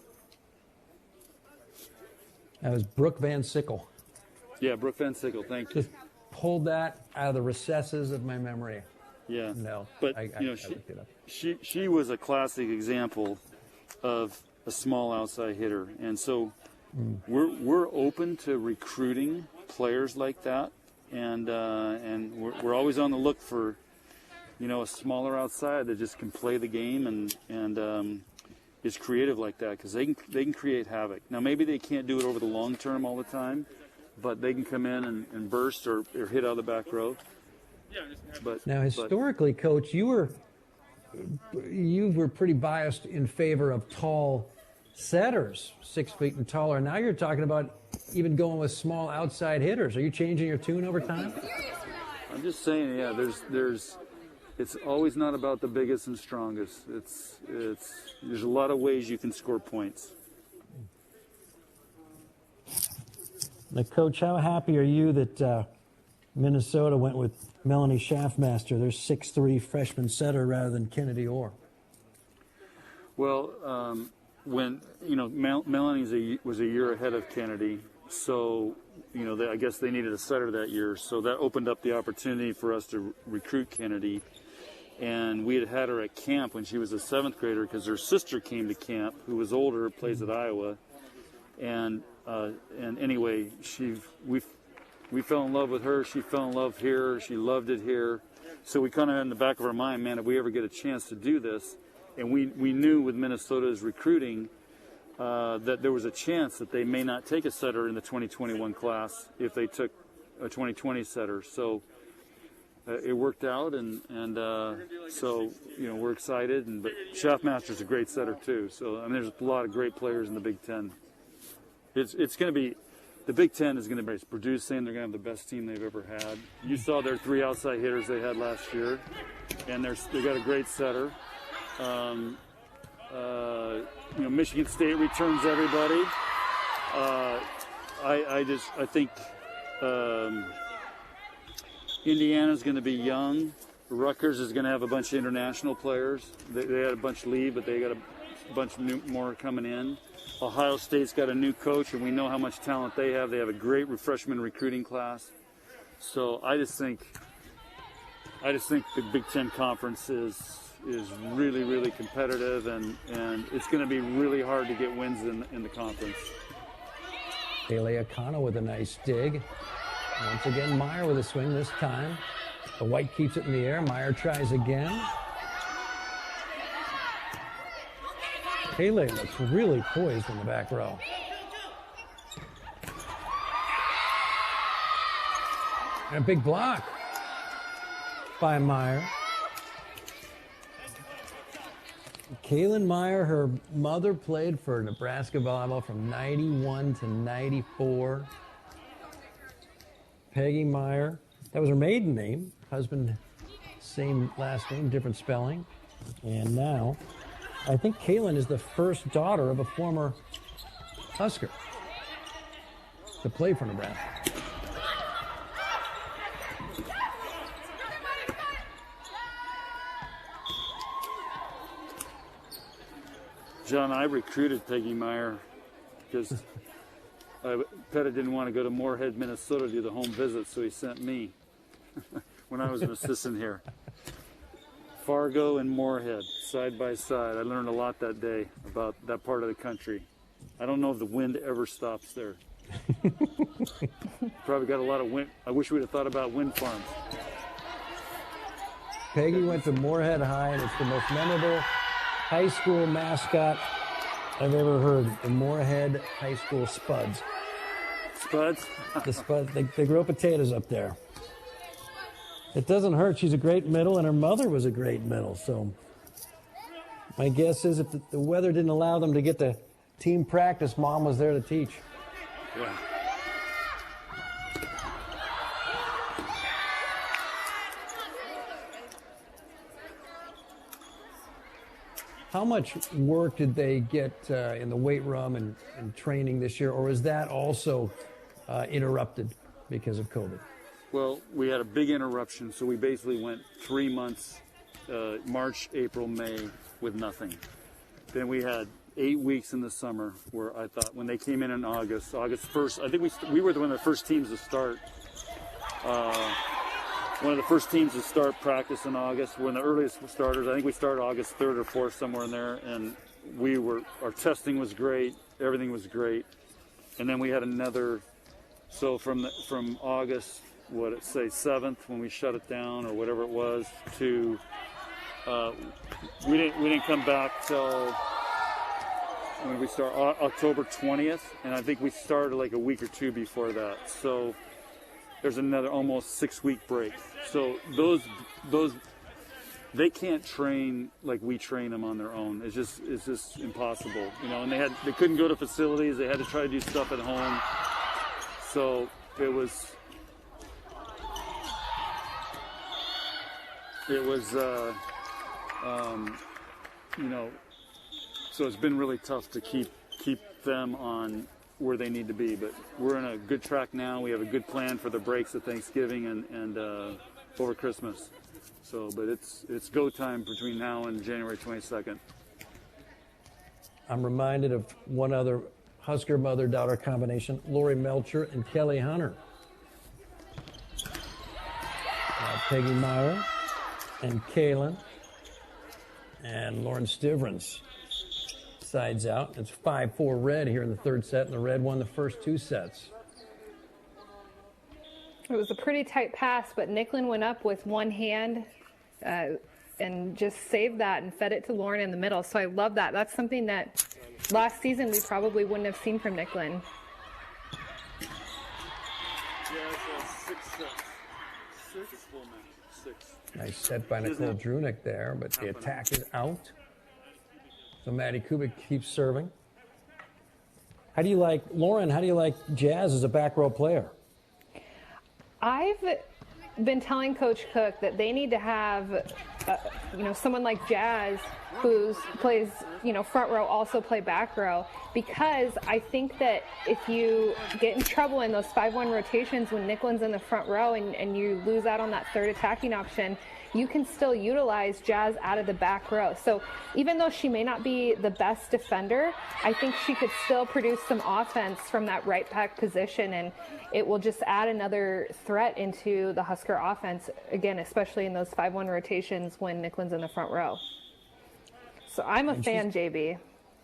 That was Brooke Van Sickle. Yeah, Brooke Van Sickle, thank you. Just pulled that out of the recesses of my memory. Yeah. No, but she was a classic example of a small outside hitter, and so we're open to recruiting players like that, and we're always on the look for a smaller outside that just can play the game and is creative like that, because they can create havoc. Now maybe they can't do it over the long term all the time, but they can come in and burst or hit out of the back row. Now historically, Coach, you were pretty biased in favor of tall setters, 6 feet and taller. Now you're talking about even going with small outside hitters. Are you changing your tune over time? I'm just saying, yeah. It's always not about the biggest and strongest. There's a lot of ways you can score points. Now, Coach, how happy are you that Minnesota went with Melanie Schaffmaster, their 6'3" freshman setter, rather than Kennedy Orr? Well, when Melanie was a year ahead of Kennedy, so I guess they needed a setter that year, so that opened up the opportunity for us to recruit Kennedy. And we had her at camp when she was a 7th grader, because her sister came to camp, who was older, plays at Iowa, and anyway, we fell in love with her. She fell in love here. She loved it here. So we kind of had in the back of our mind, man, if we ever get a chance to do this, and we knew with Minnesota's recruiting that there was a chance that they may not take a setter in the 2021 class if they took a 2020 setter. So it worked out, and so we're excited. But Schaffmaster's a great setter too. So there's a lot of great players in the Big Ten. It's going to be, the Big Ten is going to be producing. They're going to have the best team they've ever had. You saw their 3 outside hitters they had last year, and they got a great setter. Michigan State returns everybody. I think Indiana's going to be young. Rutgers is going to have a bunch of international players. They had a bunch leave, but they got a bunch more coming in. Ohio State's got a new coach, and we know how much talent they have. They have a great freshman recruiting class. So I just think the Big Ten Conference is really, really competitive, and it's going to be really hard to get wins in the conference. Haley Akana with a nice dig. Once again, Meyer with a swing this time. The white keeps it in the air. Meyer tries again. Haley looks really poised in the back row. And a big block by Meyer. Kaylin Meyer, her mother played for Nebraska volleyball from 91 to 94. Peggy Meyer, that was her maiden name. Husband, same last name, different spelling. And now, I think Kaylin is the first daughter of a former Husker to play for Nebraska. John, I recruited Peggy Meyer because Pettit didn't want to go to Moorhead, Minnesota to do the home visit, so he sent me when I was an assistant here. Fargo and Moorhead, side by side. I learned a lot that day about that part of the country. I don't know if the wind ever stops there. Probably got a lot of wind. I wish we'd have thought about wind farms. Peggy went to Moorhead High, and it's the most memorable high school mascot I've ever heard. The Moorhead High School Spuds. Spuds? The Spuds. They grow potatoes up there. It doesn't hurt. She's a great middle, and her mother was a great middle. So my guess is if the weather didn't allow them to get to team practice, Mom was there to teach. Yeah. How much work did they get in the weight room and training this year, or is that also interrupted because of COVID? Well, we had a big interruption, so we basically went 3 months, March, April, May, with nothing. Then we had 8 weeks in the summer where I thought when they came in August 1st, I think we were one of the first teams to start. One of the first teams to start practice in August. We're one of the earliest starters. I think we started August 3rd or 4th, somewhere in there, and our testing was great, everything was great. And then we had another, so from August, 7th, when we shut it down or whatever it was, to we didn't come back till when we start October 20th, and I think we started like a week or two before that. So there's another almost 6-week break. So those they can't train like we train them on their own. It's just impossible, you know. And they couldn't go to facilities. They had to try to do stuff at home. So it was you know. So it's been really tough to keep them on where they need to be, but we're in a good track now. We have a good plan for the breaks at Thanksgiving and over Christmas. So, but it's go time between now and January 22nd. I'm reminded of one other Husker mother-daughter combination, Lori Melcher and Kelly Hunter. Peggy Meyer and Kaylin and Lauren Stivrins. Sides out. It's 5-4 red here in the third set, and the red won the first 2 sets. It was a pretty tight pass, but Nicklin went up with one hand and just saved that and fed it to Lauren in the middle. So I love that. That's something that last season we probably wouldn't have seen from Nicklin. Nice set by Nicole Drunick there, but the attack is out. So Maddie Kubik keeps serving. How do you like, Lauren, how do you like Jazz as a back row player? I've been telling Coach Cook that they need to have, someone like Jazz who plays, front row, also play back row, because I think that if you get in trouble in those 5-1 rotations when Nicklин's in the front row and you lose out on that third attacking option, you can still utilize Jazz out of the back row. So even though she may not be the best defender, I think she could still produce some offense from that right back position, and it will just add another threat into the Husker offense, again, especially in those 5-1 rotations when Nicklин's in the front row. So I'm a fan, JB.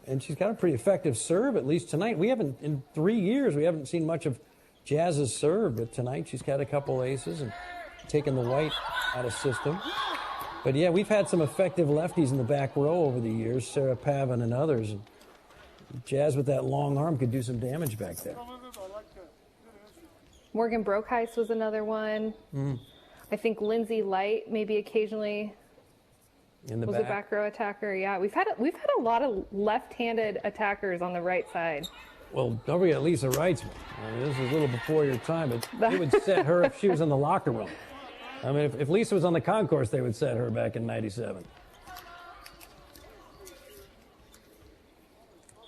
And she's got a pretty effective serve, at least tonight. In 3 years, we haven't seen much of Jazz's serve, but tonight she's got a couple aces and taken the white out of system. But yeah, we've had some effective lefties in the back row over the years, Sarah Pavin and others. And Jazz with that long arm could do some damage back there. Morgan Brokeheis was another one. I think Lindsay Light maybe occasionally was a back row attacker. Yeah, we've had a lot of left-handed attackers on the right side. Well, don't forget Lisa Reitzman. I mean, this is a little before your time, but they would set her if she was in the locker room. I mean, if Lisa was on the concourse, they would set her back in '97.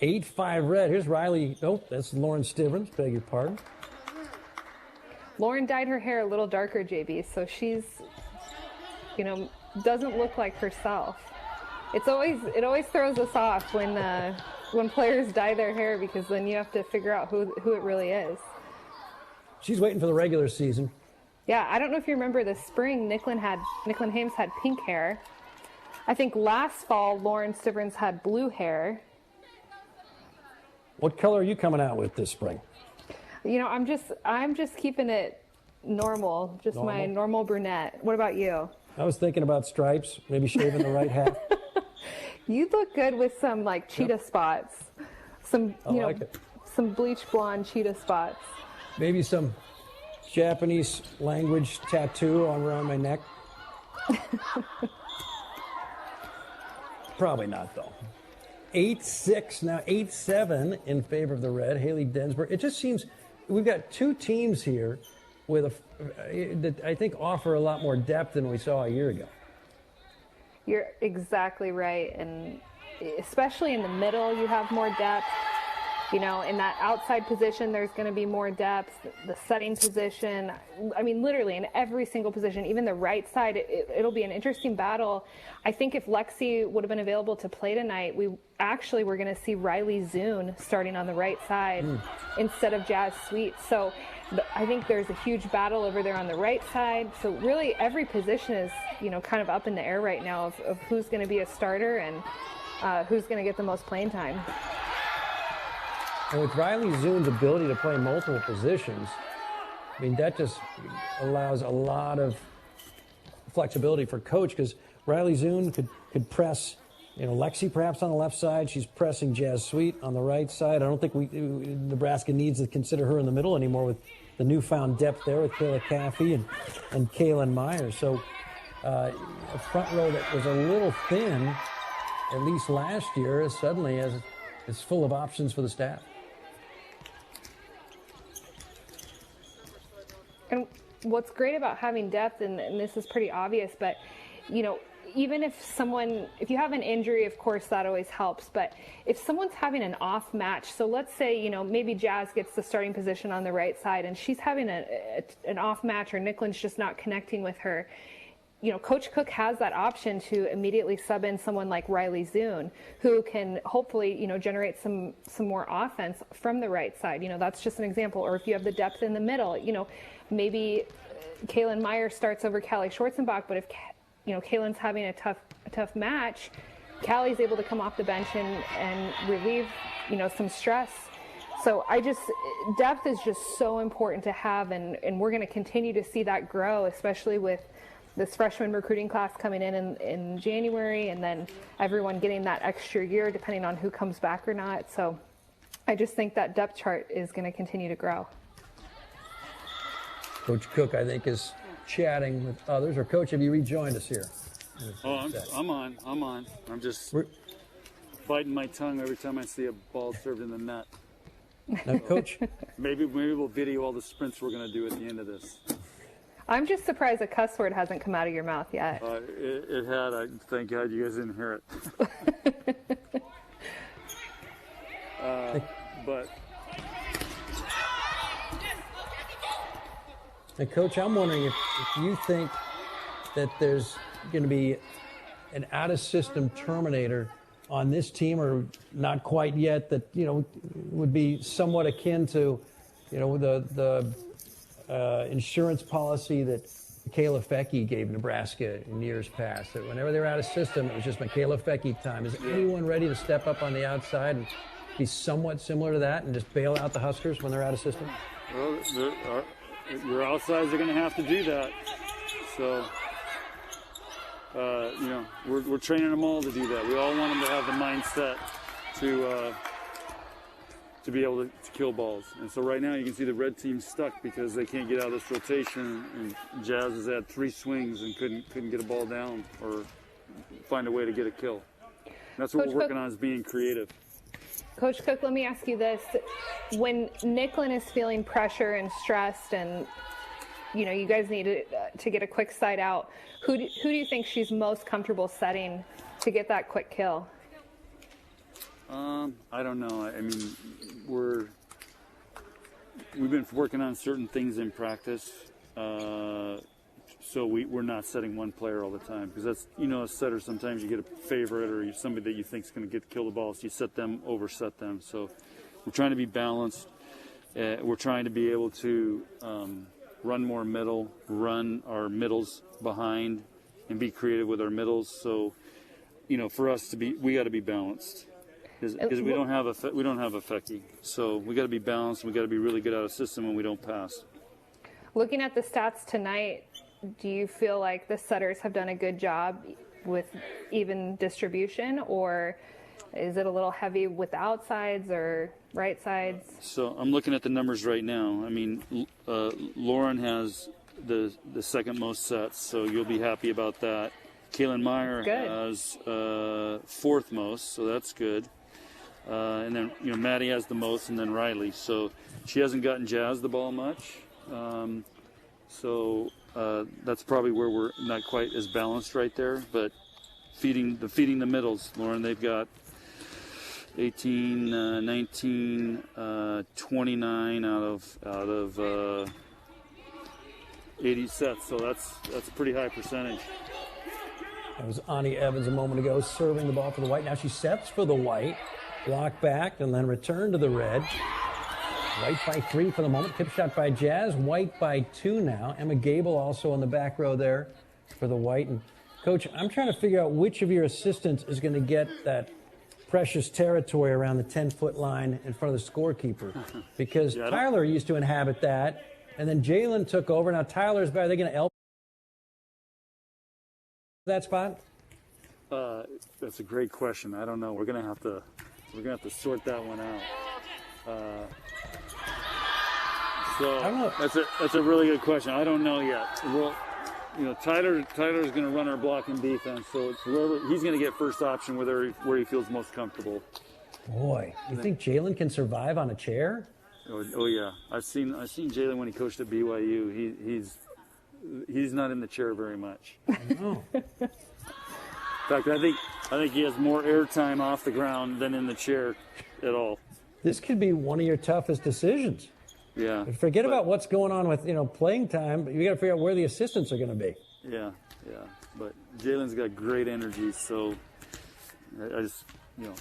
8-5 red. Here's Riley. Nope, that's Lauren Stivrins. Beg your pardon. Lauren dyed her hair a little darker, JB, so she's, doesn't look like herself. It always throws us off when players dye their hair, because then you have to figure out who it really is. She's waiting for the regular season. Yeah, I don't know if you remember this spring, Nicklin Hames had pink hair. I think last fall, Lauren Stivrins had blue hair. What color are you coming out with this spring? I'm just keeping it normal, my normal brunette. What about you? I was thinking about stripes, maybe shaving the right half. You look good with some cheetah spots, some bleach blonde cheetah spots. Maybe some Japanese language tattoo around my neck. Probably not, though. 8-6 now, 8-7 in favor of the red. Haley Densberg. It just seems we've got two teams here that I think offer a lot more depth than we saw a year ago. You're exactly right, and especially in the middle, you have more depth. In that outside position, there's going to be more depth. The setting position, I mean, literally in every single position, even the right side, it'll be an interesting battle. I think if Lexi would have been available to play tonight, we actually were going to see Riley Zune starting on the right side instead of Jazz Sweet. So I think there's a huge battle over there on the right side. So really every position is, kind of up in the air right now of who's going to be a starter and who's going to get the most playing time. And with Riley Zune's ability to play multiple positions, I mean, that just allows a lot of flexibility for coach, because Riley Zune could press, Lexi perhaps on the left side. She's pressing Jazz Sweet on the right side. I don't think Nebraska needs to consider her in the middle anymore with the newfound depth there with Kayla Caffey and Kaylin Myers. So a front row that was a little thin, at least last year, is suddenly is full of options for the staff. And what's great about having depth, and this is pretty obvious, but, even if you have an injury, of course, that always helps. But if someone's having an off match, so let's say, maybe Jazz gets the starting position on the right side and she's having an off match, or Nicklin's just not connecting with her, Coach Cook has that option to immediately sub in someone like Riley Zune, who can hopefully, generate some more offense from the right side. That's just an example. Or if you have the depth in the middle, maybe Kaylin Meyer starts over Callie Schwarzenbach, but if Kaylin's having a tough match, Callie's able to come off the bench and relieve, some stress. So depth is just so important to have, and we're going to continue to see that grow, especially with this freshman recruiting class coming in January, and then everyone getting that extra year depending on who comes back or not. So I just think that depth chart is going to continue to grow. Coach Cook, I think, is chatting with others. Or, Coach, have you rejoined us here? Oh, I'm on. I'm just biting my tongue every time I see a ball served in the net. Now, Coach? Maybe we'll video all the sprints we're going to do at the end of this. I'm just surprised a cuss word hasn't come out of your mouth yet. It had. Thank God you guys didn't hear it. But And Coach, I'm wondering if you think that there's going to be an out-of-system terminator on this team, or not quite yet, that, would be somewhat akin to, the insurance policy that Michaela Fecky gave Nebraska in years past, that whenever they were out of system, it was just Michaela Fecky time. Is anyone ready to step up on the outside and be somewhat similar to that and just bail out the Huskers when they're out of system? Well, your outsides are going to have to do that. So, we're training them all to do that. We all want them to have the mindset to be able to kill balls. And so right now you can see the red team stuck because they can't get out of this rotation. And Jazz has had 3 swings and couldn't get a ball down or find a way to get a kill. And that's what we're working on, is being creative. Coach Cook, let me ask you this. When Nicklin is feeling pressure and stressed and, you guys need to get a quick side out, who do you think she's most comfortable setting to get that quick kill? I don't know. I mean, we've been working on certain things in practice, so we're not setting one player all the time, because that's, a setter, sometimes you get a favorite or somebody that you think is going to kill the ball, so you set them, overset them. So we're trying to be balanced. We're trying to be able to run more middle, run our middles behind, and be creative with our middles. So, for us we got to be balanced. Because we don't have a Fecky, so we got to be balanced. We got to be really good out of system when we don't pass. Looking at the stats tonight, Do you feel like the setters have done a good job with even distribution, or is it a little heavy with outsides or right sides? So I'm looking at the numbers right now. I mean, Lauren has the second most sets, so you'll be happy about that. Kaylin Meyer has fourth most, so that's good. And then, Maddie has the most, and then Riley. So she hasn't gotten Jazz the ball much. So that's probably where we're not quite as balanced right there. But feeding the middles, Lauren, they've got 18, 19, 29 out of 80 sets. So that's a pretty high percentage. That was Ani Evans a moment ago, serving the ball for the white. Now she sets for the white, block back, and then return to the red. White by 3 for the moment. Tip shot by Jazz. White by 2 now. Emma Gable also on the back row there for the white. And Coach, I'm trying to figure out which of your assistants is going to get that precious territory around the 10-foot line in front of the scorekeeper. Because Tyler used to inhabit that, and then Jalen took over. Now Tyler's back. Are they going to elbow that spot? That's a great question. I don't know. We're gonna have to sort that one out. So I don't know. That's a really good question. I don't know yet. Well, Tyler's going to run our blocking defense, so it's wherever he's going to get first option where he feels most comfortable. Boy, you think Jalen can survive on a chair? Oh yeah, I've seen Jalen when he coached at BYU. He's not in the chair very much. I know. In fact, I think he has more airtime off the ground than in the chair at all. This could be one of your toughest decisions. Yeah. Forget about what's going on with playing time, but you got to figure out where the assistants are going to be. Yeah. But Jalen's got great energy, so I just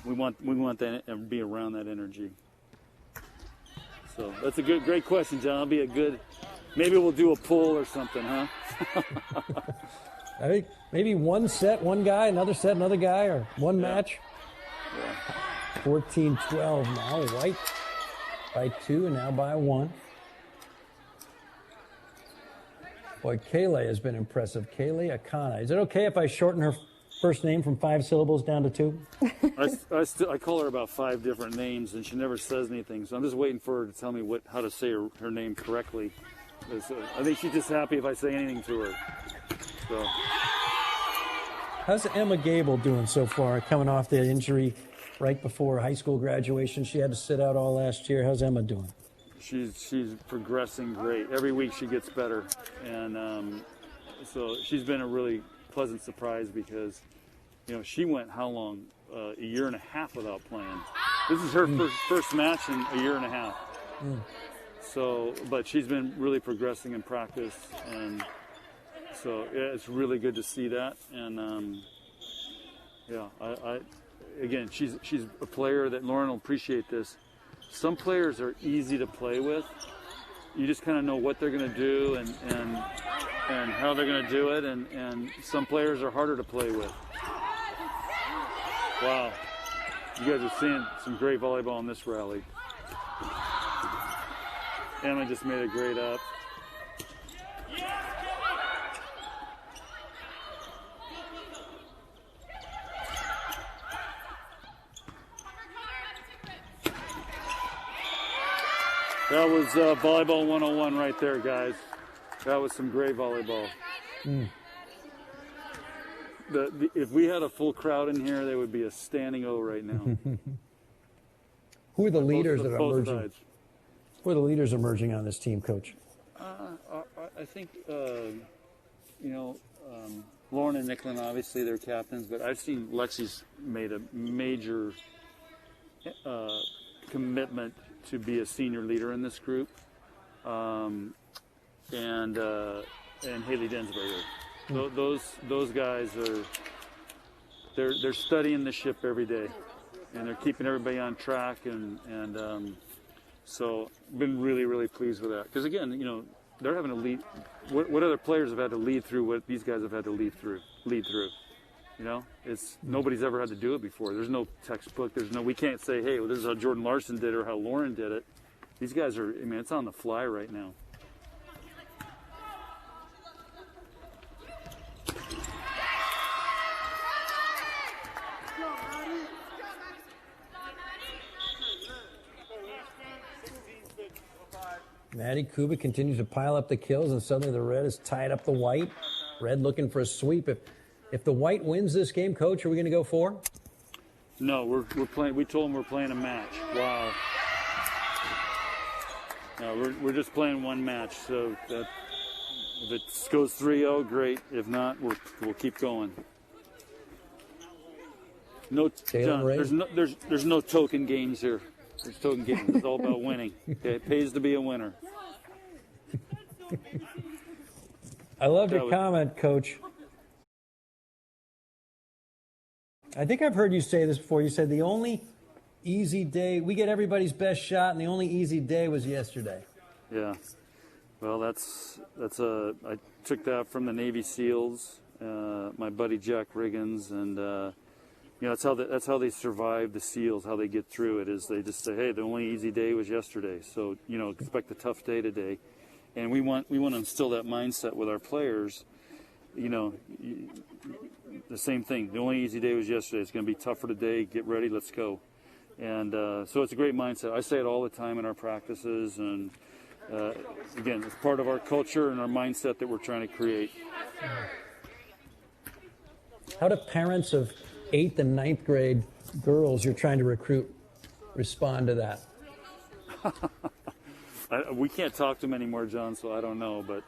we want that and be around that energy. So that's a great question, John. That'll be a good. Maybe we'll do a poll or something, huh? I think maybe one set, one guy, another set, another guy, or one match. Yeah. 14-12 now. White by 2 and now by 1. Boy, Kaylee has been impressive. Kaylee Akana. Is it okay if I shorten her first name from 5 syllables down to 2? I call her about 5 different names, and she never says anything. So I'm just waiting for her to tell me how to say her name correctly. I think she's just happy if I say anything to her. So. How's Emma Gable doing so far, coming off the injury right before high school graduation? She had to sit out all last year. How's Emma doing? she's progressing great. Every week she gets better, and so she's been a really pleasant surprise because, she went how long? A year and a half without playing. This is her first match in a year and a half. So, but she's been really progressing in practice, and so it's really good to see that. And again, she's a player that Lauren will appreciate this. Some players are easy to play with. You just kind of know what they're going to do and how they're going to do it, and some players are harder to play with. Wow, you guys are seeing some great volleyball in this rally. Emma just made a great up. That was volleyball 101 right there, guys. That was some great volleyball. If we had a full crowd in here, there would be a standing O right now. Who are the leaders that are emerging? Sides. Who are the leaders emerging on this team, Coach? I think, Lauren and Nicklin, obviously they're captains, but I've seen Lexi's made a major commitment to be a senior leader in this group, and Haley Densberger. Those guys they're studying the ship every day, and they're keeping everybody on track, and so been really, really pleased with that. Because again, they're having to lead. What other players have had to lead through what these guys have had to lead through? It's nobody's ever had to do it before. There's no textbook. We can't say, hey, well, this is how Jordan Larson did it or how Lauren did it. These guys are, it's on the fly right now. Maddie Kubik continues to pile up the kills, and suddenly the red has tied up the white. Red looking for a sweep. If the white wins this game, Coach, are we going to go 4? No, we're playing. We told them we're playing a match. Wow. No, we're just playing one match. So that if it goes 3-0, great. If not, we'll keep going. No, John, there's no token games here. There's token games. It's all about winning. Okay, it pays to be a winner. I love your comment, Coach. I think I've heard you say this before. You said the only easy day, we get everybody's best shot, and the only easy day was yesterday. Yeah. Well, I took that from the Navy SEALs, my buddy Jack Riggins, and that's how they survive the SEALs. How they get through it is they just say, hey, the only easy day was yesterday, so expect a tough day today. And we want to instill that mindset with our players. The same thing. The only easy day was yesterday. It's going to be tougher today. Get ready. Let's go. And so it's a great mindset. I say it all the time in our practices. And, again, it's part of our culture and our mindset that we're trying to create. How do parents of 8th and 9th grade girls you're trying to recruit respond to that? We can't talk to them anymore, John, so I don't know. But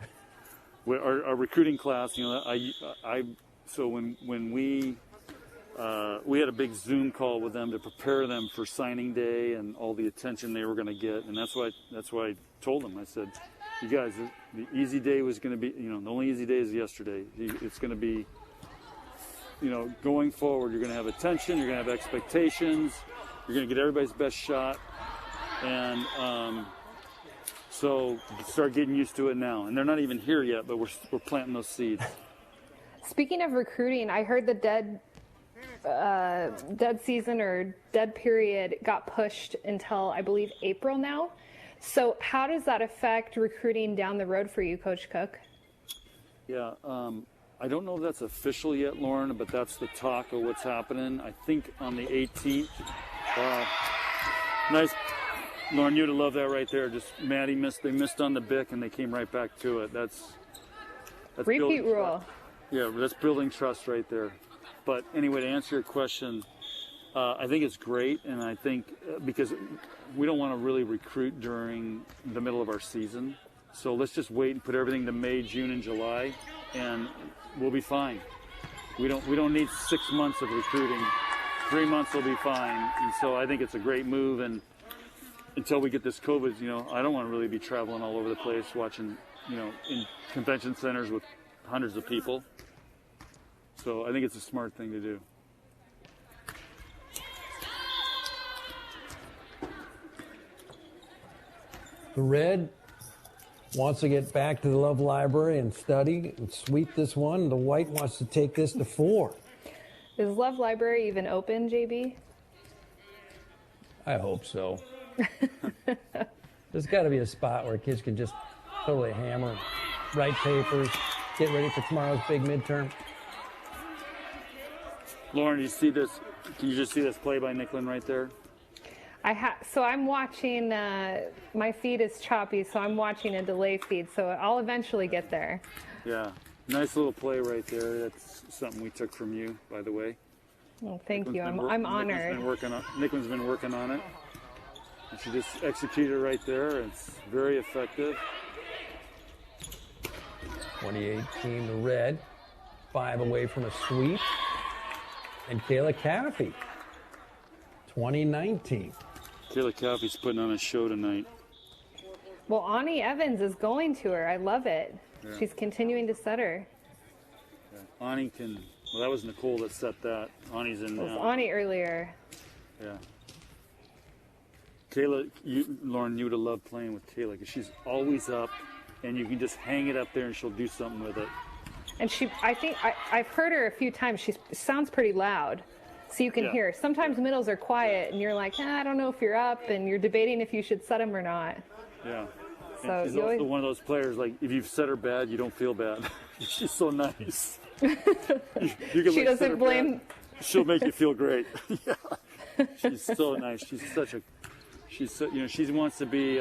our recruiting class, so when we had a big Zoom call with them to prepare them for signing day and all the attention they were going to get, and that's why I told them. I said, you guys, the easy day was going to be, the only easy day is yesterday. It's going to be, going forward, you're going to have attention, you're going to have expectations, you're going to get everybody's best shot, and so start getting used to it now. And they're not even here yet, but we're planting those seeds. Speaking of recruiting, I heard the dead season or dead period got pushed until, I believe, April now. So how does that affect recruiting down the road for you, Coach Cook? Yeah, I don't know if that's official yet, Lauren, but that's the talk of what's happening. I think on the 18th. Wow. Nice. Lauren, you'd have loved that right there. Just Maddie they missed on the bic and they came right back to it. That's repeat rule. Yeah, that's building trust right there. But anyway, to answer your question, I think it's great, and I think because we don't want to really recruit during the middle of our season, so let's just wait and put everything to May, June, and July, and we'll be fine. We don't need 6 months of recruiting. 3 months will be fine, and so I think it's a great move. And until we get this COVID, I don't want to really be traveling all over the place, watching, in convention centers with hundreds of people. So I think it's a smart thing to do. The red wants to get back to the Love Library and study and sweep this one. The white wants to take this to 4. Is Love Library even open, JB? I hope so. There's got to be a spot where kids can just totally hammer, write papers, get ready for tomorrow's big midterm. Lauren, do you see this? Can you just see this play by Nicklin right there? So I'm watching, my feed is choppy, so I'm watching a delay feed, so I'll eventually get there. Yeah, nice little play right there. That's something we took from you, by the way. Well, thank you. I'm honored. Nicklin's been working on it. And she just executed it right there. It's very effective. 2018, the red, 5 away from a sweep. And Kayla Caffey, 2019. Kayla Caffey's putting on a show tonight. Well, Ani Evans is going to her. I love it. Yeah. She's continuing to set her. Yeah. Ani can. Well, that was Nicole that set that. Ani's in now. It was Ani earlier. Yeah. Kayla, Lauren, you would have loved playing with Kayla because she's always up, and you can just hang it up there and she'll do something with it. And I've heard her a few times. She sounds pretty loud, so you can hear. Sometimes middles are quiet, and you're like, I don't know if you're up, and you're debating if you should set them or not. Yeah. So she's also one of those players, like, if you've set her bad, you don't feel bad. She's so nice. You can, she doesn't blame. Bad. She'll make you feel great. Yeah. She's so nice. She's such a. She wants to be.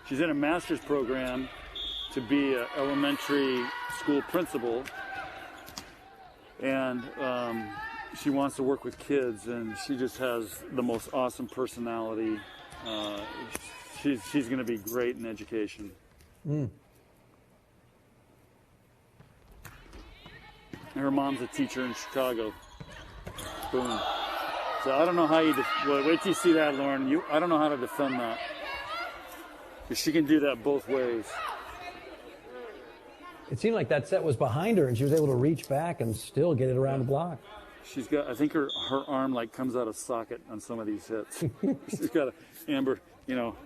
She's in a master's program to be an elementary school principal, and she wants to work with kids, and she just has the most awesome personality. She's going to be great in education. Her mom's a teacher in Chicago. Boom. So I don't know how you. Wait till you see that, Lauren. I don't know how to defend that. Because she can do that both ways. It seemed like that set was behind her, and she was able to reach back and still get it around the block. She's got. I think her arm like comes out of socket on some of these hits. She's got a Amber.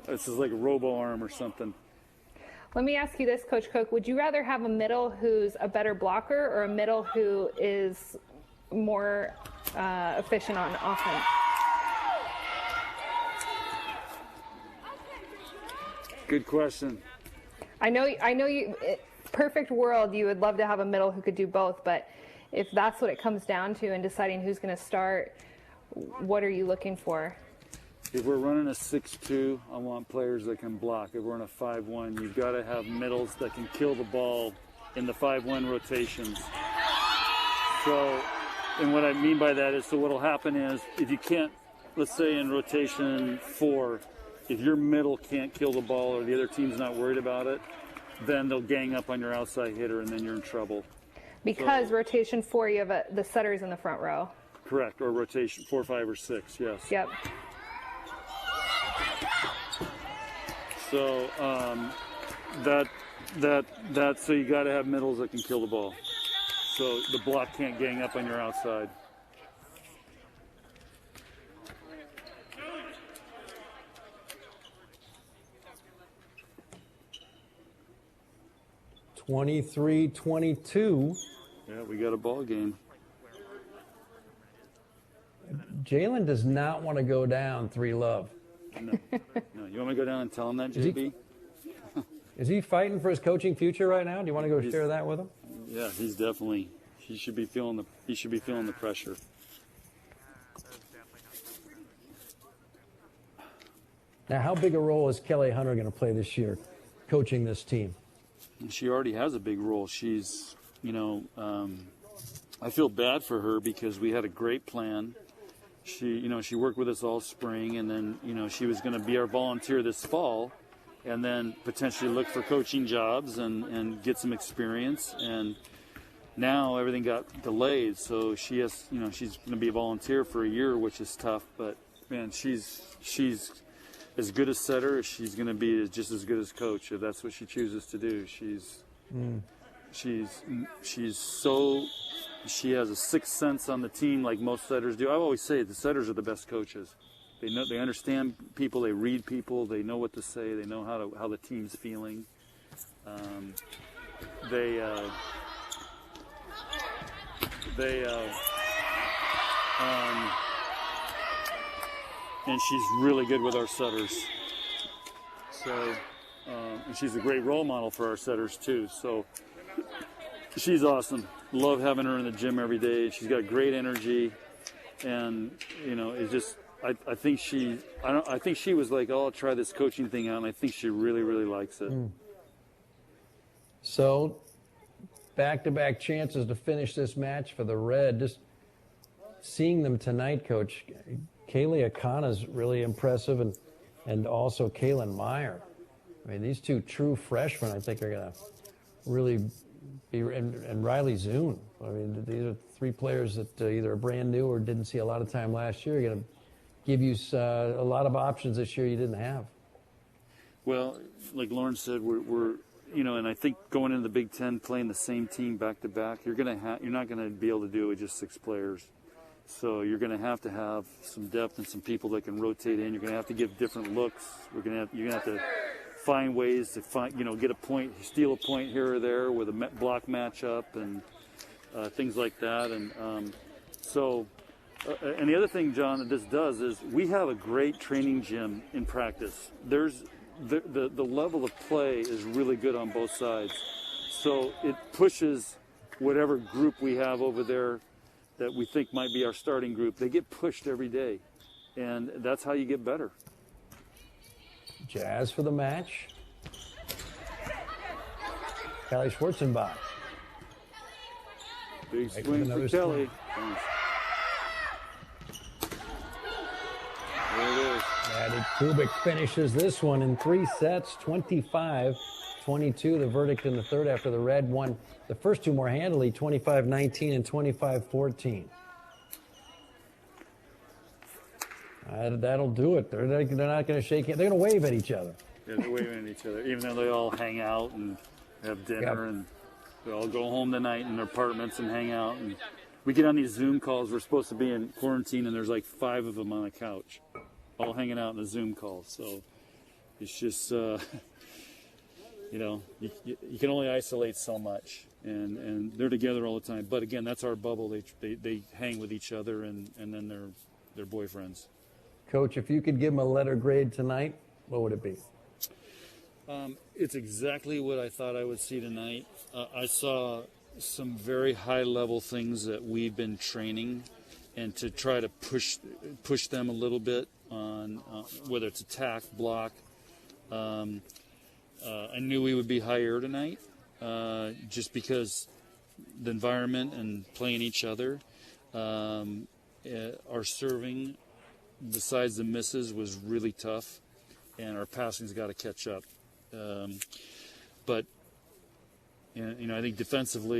This is like a robo arm or something. Let me ask you this, Coach Cook. Would you rather have a middle who's a better blocker or a middle who is more efficient on offense? Good question. I know you. Perfect world, you would love to have a middle who could do both, but if that's what it comes down to in deciding who's going to start, what are you looking for? If we're running a 6-2, I want players that can block. If we're in a 5-1, you've got to have middles that can kill the ball in the 5-1 rotations. So, and what I mean by that is, so what will happen is, if you can't, let's say in rotation 4, if your middle can't kill the ball or the other team's not worried about it, then they'll gang up on your outside hitter, and then you're in trouble. Because rotation 4, you have the setters in the front row. Correct, or rotation 4, 5, or 6. Yes. Yep. So so you got to have middles that can kill the ball. So the block can't gang up on your outside. (23-22). Yeah, we got a ball game. Jalen does not want to go down 3-love. No. You want me to go down and tell him that, JB? Is he fighting for his coaching future right now? Do you want to go share that with him? Yeah, he's definitely. He should be feeling the pressure. Now, how big a role is Kelly Hunter going to play this year, coaching this team? She already has a big role. She's, I feel bad for her because we had a great plan. she worked with us all spring, and then she was going to be our volunteer this fall, and then potentially look for coaching jobs and get some experience. And now everything got delayed, so she's going to be a volunteer for a year, which is tough. But man, she's as good a setter as she's going to be, just as good as coach, if that's what she chooses to do. She has a sixth sense on the team, like most setters do. I always say the setters are the best coaches. They understand people, they read people, they know what to say, they know how the team's feeling. And she's really good with our setters. So, and she's a great role model for our setters too. So she's awesome. Love having her in the gym every day. She's got great energy, and it's just I think she was like, oh, I'll try this coaching thing out, and I think she really, really likes it. So, back-to-back chances to finish this match for the Red. Just seeing them tonight, Coach. Kaylee Akana's really impressive, and also Kaylin Meyer. I mean, these two true freshmen, I think, are going to really be, and Riley Zune. I mean, these are three players that either are brand new or didn't see a lot of time last year. Are going to give you a lot of options this year you didn't have. Well, like Lauren said, we're and I think going into the Big Ten, playing the same team back to back, you're not going to be able to do it with just 6 players. So you're going to have some depth and some people that can rotate in. You're going to have to give different looks. You're going to have to find ways to get a point, steal a point here or there with a block matchup and things like that. And and the other thing, John, that this does is we have a great training gym in practice. There's the level of play is really good on both sides. So it pushes whatever group we have over there that we think might be our starting group. They get pushed every day, and that's how you get better. Jazz for the match. Kelly Schwarzenbach. Big swing for Kelly. There it is. Maddie Kubik finishes this one in 3 sets, 25-22. The verdict in the third after the Red won the first two more handily, 25-19 and 25-14. That'll do it. They're not going to shake hands. They're going to wave at each other. Yeah, they're waving at each other, even though they all hang out and have dinner, and they all go home tonight in their apartments and hang out. And we get on these Zoom calls. We're supposed to be in quarantine, and there's like 5 of them on a couch, all hanging out in a Zoom call. So it's just, you can only isolate so much, and they're together all the time. But again, that's our bubble. They hang with each other, and then they're boyfriends. Coach, if you could give them a letter grade tonight, what would it be? It's exactly what I thought I would see tonight. I saw some very high-level things that we've been training, and to try to push them a little bit on whether it's attack, block. I knew we would be higher tonight, just because the environment and playing each other. Our serving, besides the misses, was really tough, and our passing's got to catch up. But I think defensively,